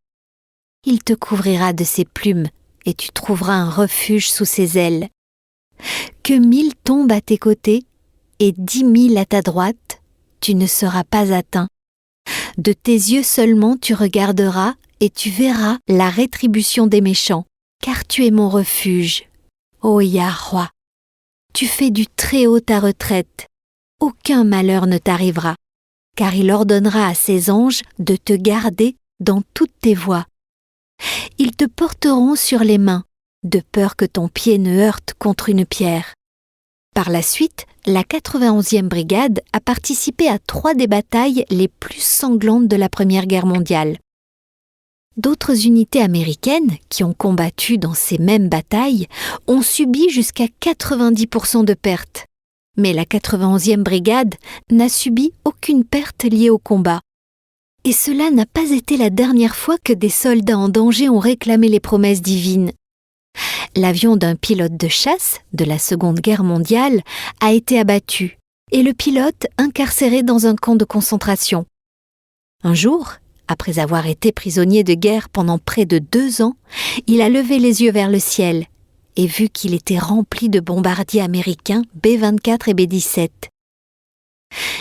Il te couvrira de ses plumes et tu trouveras un refuge sous ses ailes. Que 1000 tombent à tes côtés et 10 000 à ta droite, tu ne seras pas atteint. De tes yeux seulement tu regarderas et tu verras la rétribution des méchants, car tu es mon refuge. Ô Yahweh, tu fais du Très-Haut ta retraite. Aucun malheur ne t'arrivera, car il ordonnera à ses anges de te garder dans toutes tes voies. Ils te porteront sur les mains, de peur que ton pied ne heurte contre une pierre. Par la suite, la 91e brigade a participé à 3 des batailles les plus sanglantes de la Première Guerre mondiale. D'autres unités américaines qui ont combattu dans ces mêmes batailles ont subi jusqu'à 90% de pertes. Mais la 91e brigade n'a subi aucune perte liée au combat. Et cela n'a pas été la dernière fois que des soldats en danger ont réclamé les promesses divines. L'avion d'un pilote de chasse de la Seconde Guerre mondiale a été abattu et le pilote incarcéré dans un camp de concentration. Un jour, après avoir été prisonnier de guerre pendant près de 2 ans, il a levé les yeux vers le ciel et vu qu'il était rempli de bombardiers américains B-24 et B-17.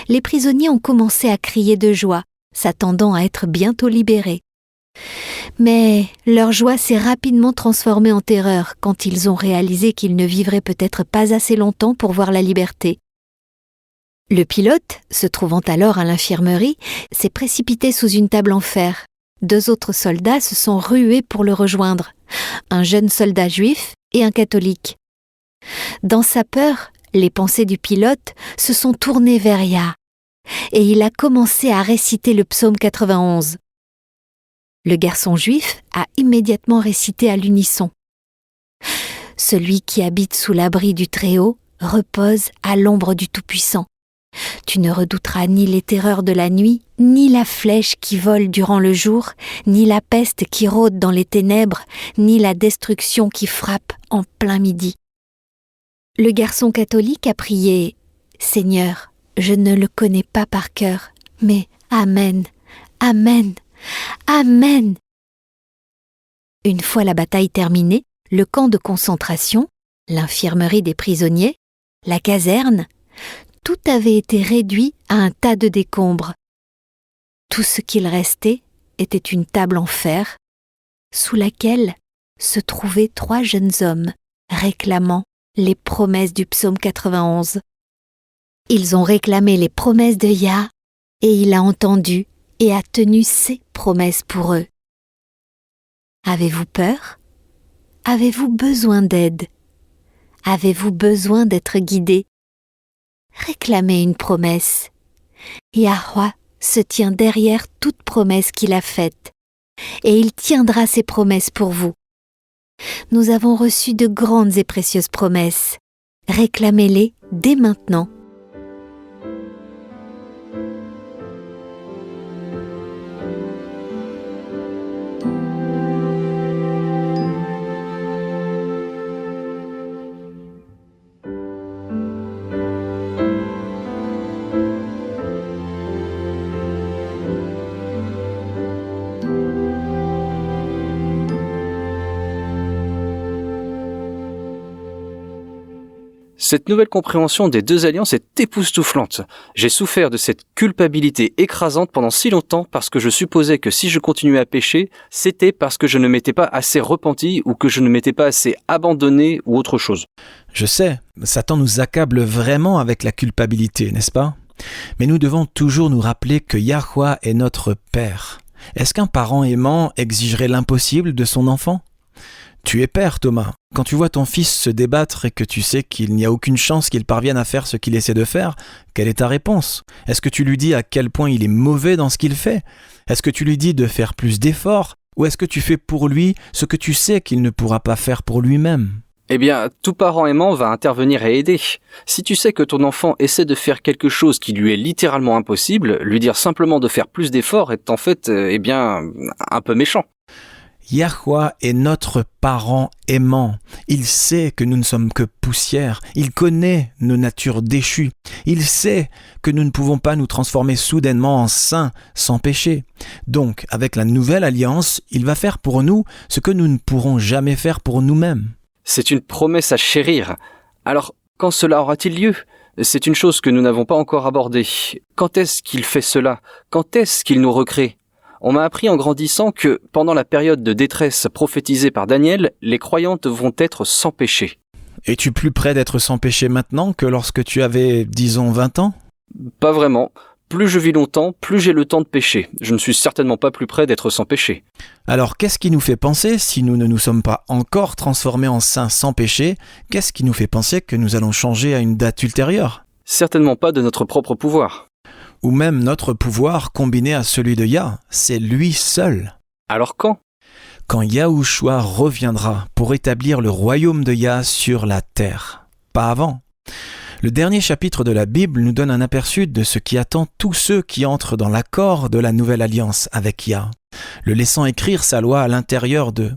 Les prisonniers ont commencé à crier de joie, s'attendant à être bientôt libérés. Mais leur joie s'est rapidement transformée en terreur quand ils ont réalisé qu'ils ne vivraient peut-être pas assez longtemps pour voir la liberté. Le pilote, se trouvant alors à l'infirmerie, s'est précipité sous une table en fer. 2 autres soldats se sont rués pour le rejoindre, un jeune soldat juif et un catholique. Dans sa peur, les pensées du pilote se sont tournées vers Yah, et il a commencé à réciter le psaume 91. Le garçon juif a immédiatement récité à l'unisson. « Celui qui habite sous l'abri du Très-Haut repose à l'ombre du Tout-Puissant. Tu ne redouteras ni les terreurs de la nuit, ni la flèche qui vole durant le jour, ni la peste qui rôde dans les ténèbres, ni la destruction qui frappe en plein midi. » Le garçon catholique a prié « Seigneur, je ne le connais pas par cœur, mais Amen, Amen, Amen !» Une fois la bataille terminée, le camp de concentration, l'infirmerie des prisonniers, la caserne, tout avait été réduit à un tas de décombres. Tout ce qu'il restait était une table en fer, sous laquelle se trouvaient 3 jeunes hommes réclamant les promesses du psaume 91. Ils ont réclamé les promesses de Yah, et il a entendu et a tenu ses promesses pour eux. Avez-vous peur? Avez-vous besoin d'aide? Avez-vous besoin d'être guidé? Réclamez une promesse. Yahweh se tient derrière toute promesse qu'il a faite, et il tiendra ses promesses pour vous. Nous avons reçu de grandes et précieuses promesses. Réclamez-les dès maintenant. Cette nouvelle compréhension des 2 alliances est époustouflante. J'ai souffert de cette culpabilité écrasante pendant si longtemps parce que je supposais que si je continuais à pécher, c'était parce que je ne m'étais pas assez repenti ou que je ne m'étais pas assez abandonné ou autre chose. Je sais, Satan nous accable vraiment avec la culpabilité, n'est-ce pas? Mais nous devons toujours nous rappeler que Yahweh est notre Père. Est-ce qu'un parent aimant exigerait l'impossible de son enfant? Tu es père, Thomas. Quand tu vois ton fils se débattre et que tu sais qu'il n'y a aucune chance qu'il parvienne à faire ce qu'il essaie de faire, quelle est ta réponse? Est-ce que tu lui dis à quel point il est mauvais dans ce qu'il fait? Est-ce que tu lui dis de faire plus d'efforts? Ou est-ce que tu fais pour lui ce que tu sais qu'il ne pourra pas faire pour lui-même? Eh bien, tout parent aimant va intervenir et aider. Si tu sais que ton enfant essaie de faire quelque chose qui lui est littéralement impossible, lui dire simplement de faire plus d'efforts est en fait, un peu méchant. Yahweh est notre parent aimant. Il sait que nous ne sommes que poussière. Il connaît nos natures déchues. Il sait que nous ne pouvons pas nous transformer soudainement en saints sans péché. Donc, avec la nouvelle alliance, il va faire pour nous ce que nous ne pourrons jamais faire pour nous-mêmes. C'est une promesse à chérir. Alors, quand cela aura-t-il lieu ? C'est une chose que nous n'avons pas encore abordée. Quand est-ce qu'il fait cela ? Quand est-ce qu'il nous recrée ? On m'a appris en grandissant que, pendant la période de détresse prophétisée par Daniel, les croyants devront être sans péché. Es-tu plus près d'être sans péché maintenant que lorsque tu avais, disons, 20 ans ? Pas vraiment. Plus je vis longtemps, plus j'ai le temps de pécher. Je ne suis certainement pas plus près d'être sans péché. Alors, qu'est-ce qui nous fait penser, si nous ne nous sommes pas encore transformés en saints sans péché, qu'est-ce qui nous fait penser que nous allons changer à une date ultérieure ? Certainement pas de notre propre pouvoir. Ou même notre pouvoir combiné à celui de Yah, c'est lui seul. Alors quand ? quand Yahushua reviendra pour établir le royaume de Yah sur la terre. Pas avant. Le dernier chapitre de la Bible nous donne un aperçu de ce qui attend tous ceux qui entrent dans l'accord de la nouvelle alliance avec Yah, le laissant écrire sa loi à l'intérieur d'eux.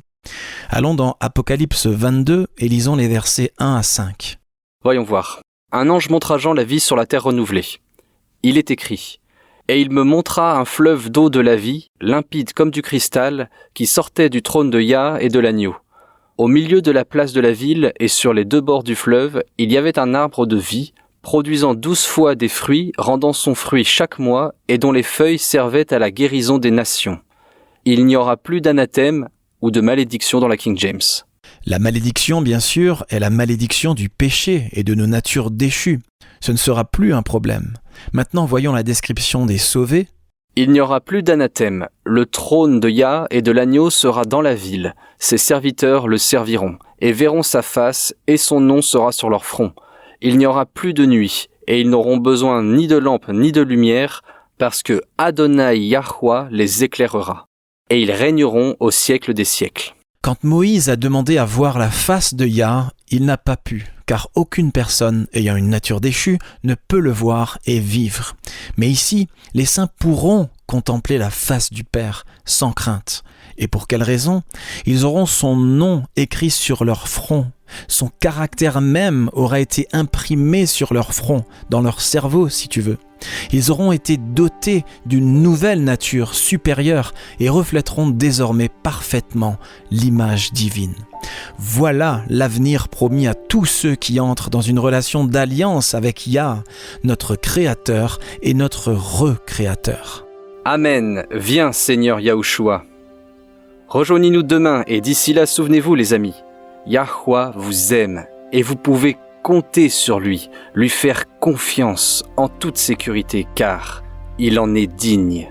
Allons dans Apocalypse 22 et lisons les versets 1 à 5. Voyons voir. Un ange montra Jean la vie sur la terre renouvelée. Il est écrit « Et il me montra un fleuve d'eau de la vie, limpide comme du cristal, qui sortait du trône de Yah et de l'agneau. Au milieu de la place de la ville et sur les deux bords du fleuve, il y avait un arbre de vie, produisant 12 fois des fruits, rendant son fruit chaque mois, et dont les feuilles servaient à la guérison des nations. Il n'y aura plus d'anathème ou de malédiction dans la King James. » La malédiction, bien sûr, est la malédiction du péché et de nos natures déchues. Ce ne sera plus un problème. Maintenant, voyons la description des sauvés. Il n'y aura plus d'anathème. Le trône de Yah et de l'agneau sera dans la ville. Ses serviteurs le serviront, et verront sa face, et son nom sera sur leur front. Il n'y aura plus de nuit, et ils n'auront besoin ni de lampe ni de lumière, parce que Adonai Yahweh les éclairera. Et ils régneront au siècle des siècles. Quand Moïse a demandé à voir la face de Yah, il n'a pas pu, car aucune personne ayant une nature déchue ne peut le voir et vivre. Mais ici, les saints pourront contempler la face du Père sans crainte. Et pour quelle raison ? Ils auront son nom écrit sur leur front. Son caractère même aura été imprimé sur leur front, dans leur cerveau si tu veux. Ils auront été dotés d'une nouvelle nature supérieure et reflèteront désormais parfaitement l'image divine. Voilà l'avenir promis à tous ceux qui entrent dans une relation d'alliance avec Yah, notre Créateur et notre Recréateur. Amen. Viens, Seigneur Yahushua. Rejoignez-nous demain et d'ici là, souvenez-vous les amis, Yahweh vous aime et vous pouvez compter sur lui faire confiance en toute sécurité car il en est digne.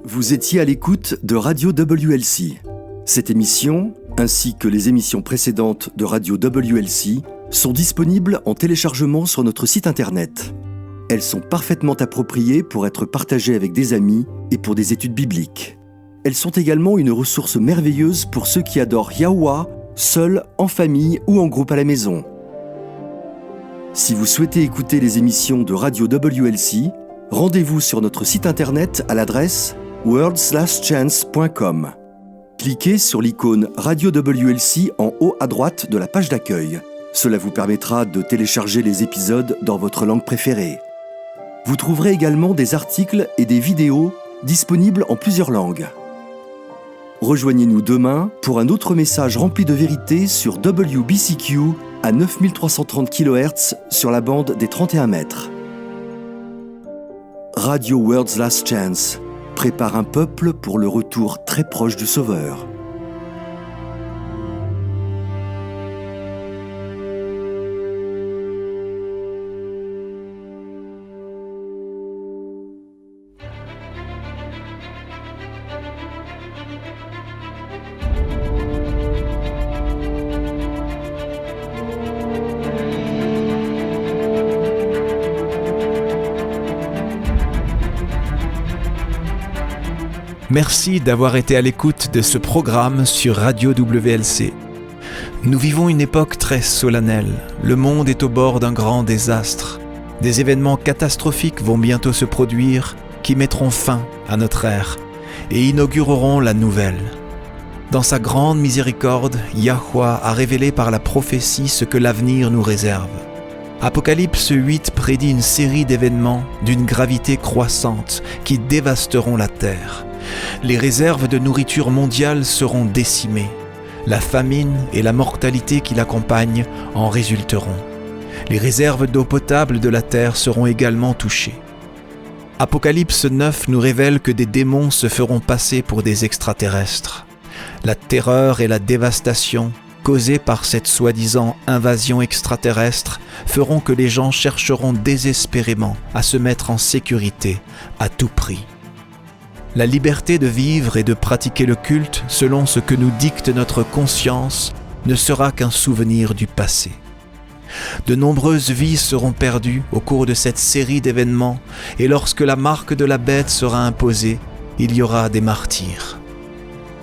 Vous étiez à l'écoute de Radio WLC. Cette émission, ainsi que les émissions précédentes de Radio WLC, sont disponibles en téléchargement sur notre site internet. Elles sont parfaitement appropriées pour être partagées avec des amis et pour des études bibliques. Elles sont également une ressource merveilleuse pour ceux qui adorent Yahweh, seuls, en famille ou en groupe à la maison. Si vous souhaitez écouter les émissions de Radio WLC, rendez-vous sur notre site internet à l'adresse worldslastchance.com. Cliquez sur l'icône Radio WLC en haut à droite de la page d'accueil. Cela vous permettra de télécharger les épisodes dans votre langue préférée. Vous trouverez également des articles et des vidéos disponibles en plusieurs langues. Rejoignez-nous demain pour un autre message rempli de vérité sur WBCQ à 9330 kHz sur la bande des 31 mètres. Radio World's Last Chance prépare un peuple pour le retour très proche du Sauveur. Merci d'avoir été à l'écoute de ce programme sur Radio WLC. Nous vivons une époque très solennelle. Le monde est au bord d'un grand désastre. Des événements catastrophiques vont bientôt se produire qui mettront fin à notre ère et inaugureront la nouvelle. Dans sa grande miséricorde, Yahweh a révélé par la prophétie ce que l'avenir nous réserve. Apocalypse 8 prédit une série d'événements d'une gravité croissante qui dévasteront la terre. Les réserves de nourriture mondiale seront décimées. La famine et la mortalité qui l'accompagnent en résulteront. Les réserves d'eau potable de la terre seront également touchées. Apocalypse 9 nous révèle que des démons se feront passer pour des extraterrestres. La terreur et la dévastation causées par cette soi-disant invasion extraterrestre feront que les gens chercheront désespérément à se mettre en sécurité à tout prix. La liberté de vivre et de pratiquer le culte selon ce que nous dicte notre conscience ne sera qu'un souvenir du passé. De nombreuses vies seront perdues au cours de cette série d'événements et lorsque la marque de la bête sera imposée, il y aura des martyrs.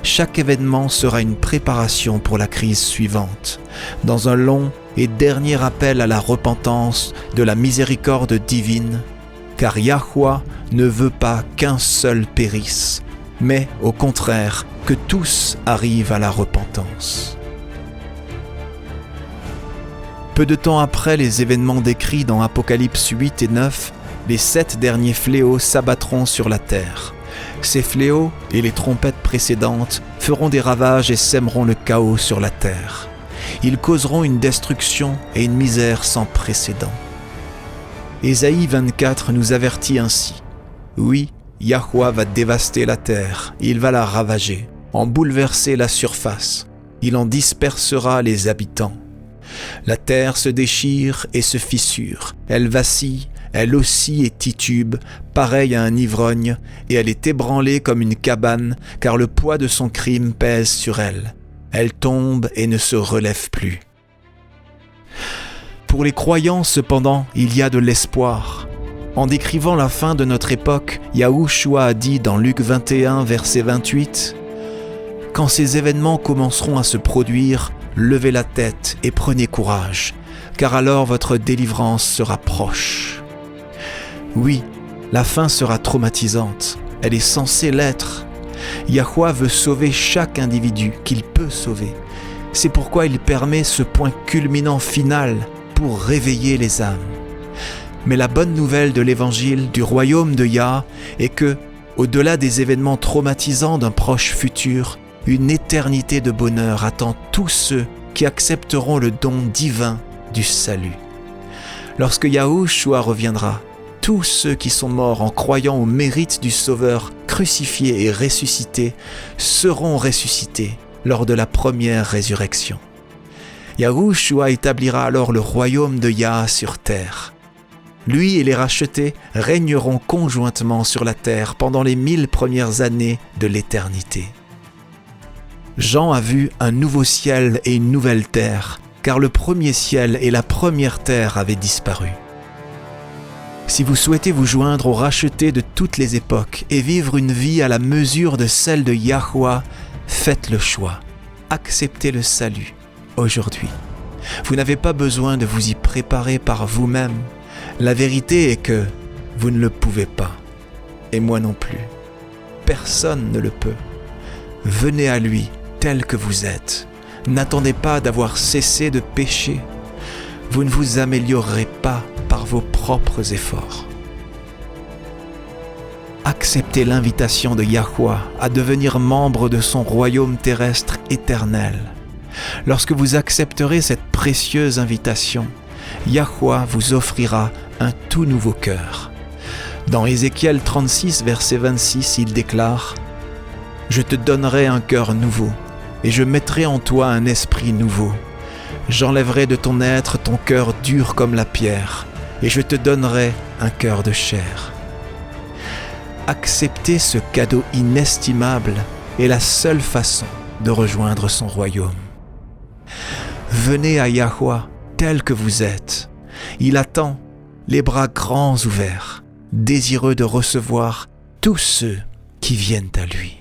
Chaque événement sera une préparation pour la crise suivante, dans un long et dernier appel à la repentance de la miséricorde divine, car Yahuwah ne veut pas qu'un seul périsse, mais au contraire que tous arrivent à la repentance. Peu de temps après les événements décrits dans Apocalypse 8 et 9, les 7 derniers fléaux s'abattront sur la terre. Ces fléaux et les trompettes précédentes feront des ravages et sèmeront le chaos sur la terre. Ils causeront une destruction et une misère sans précédent. Ésaïe 24 nous avertit ainsi. Oui, Yahuwah va dévaster la terre, il va la ravager, en bouleverser la surface, il en dispersera les habitants. La terre se déchire et se fissure, elle vacille, elle oscille et titube, pareille à un ivrogne, et elle est ébranlée comme une cabane, car le poids de son crime pèse sur elle. Elle tombe et ne se relève plus. Pour les croyants, cependant, il y a de l'espoir. En décrivant la fin de notre époque, Yahushua a dit dans Luc 21, verset 28, « Quand ces événements commenceront à se produire, levez la tête et prenez courage, car alors votre délivrance sera proche. » Oui, la fin sera traumatisante, elle est censée l'être. Yahuwah veut sauver chaque individu qu'il peut sauver. C'est pourquoi il permet ce point culminant final pour réveiller les âmes. Mais la bonne nouvelle de l'évangile du royaume de Yah est que, au-delà des événements traumatisants d'un proche futur, une éternité de bonheur attend tous ceux qui accepteront le don divin du salut. Lorsque Yahushua reviendra, tous ceux qui sont morts en croyant au mérite du Sauveur crucifié et ressuscité seront ressuscités lors de la première résurrection. Yahushua établira alors le royaume de Yah sur terre. Lui et les rachetés régneront conjointement sur la terre pendant les 1000 premières années de l'éternité. Jean a vu un nouveau ciel et une nouvelle terre, car le premier ciel et la première terre avaient disparu. Si vous souhaitez vous joindre aux rachetés de toutes les époques et vivre une vie à la mesure de celle de Yahuwah, faites le choix. Acceptez le salut aujourd'hui. Vous n'avez pas besoin de vous y préparer par vous-même. La vérité est que vous ne le pouvez pas. Et moi non plus. Personne ne le peut. Venez à lui tel que vous êtes. N'attendez pas d'avoir cessé de pécher. Vous ne vous améliorerez pas par vos propres efforts. Acceptez l'invitation de Yahuwah à devenir membre de son royaume terrestre éternel. Lorsque vous accepterez cette précieuse invitation, Yahuwah vous offrira un tout nouveau cœur. Dans Ézéchiel 36, verset 26, il déclare « Je te donnerai un cœur nouveau, et je mettrai en toi un esprit nouveau. J'enlèverai de ton être ton cœur dur comme la pierre, et je te donnerai un cœur de chair. » Accepter ce cadeau inestimable est la seule façon de rejoindre son royaume. Venez à Yahuwah tel que vous êtes. Il attend, les bras grands ouverts, désireux de recevoir tous ceux qui viennent à lui.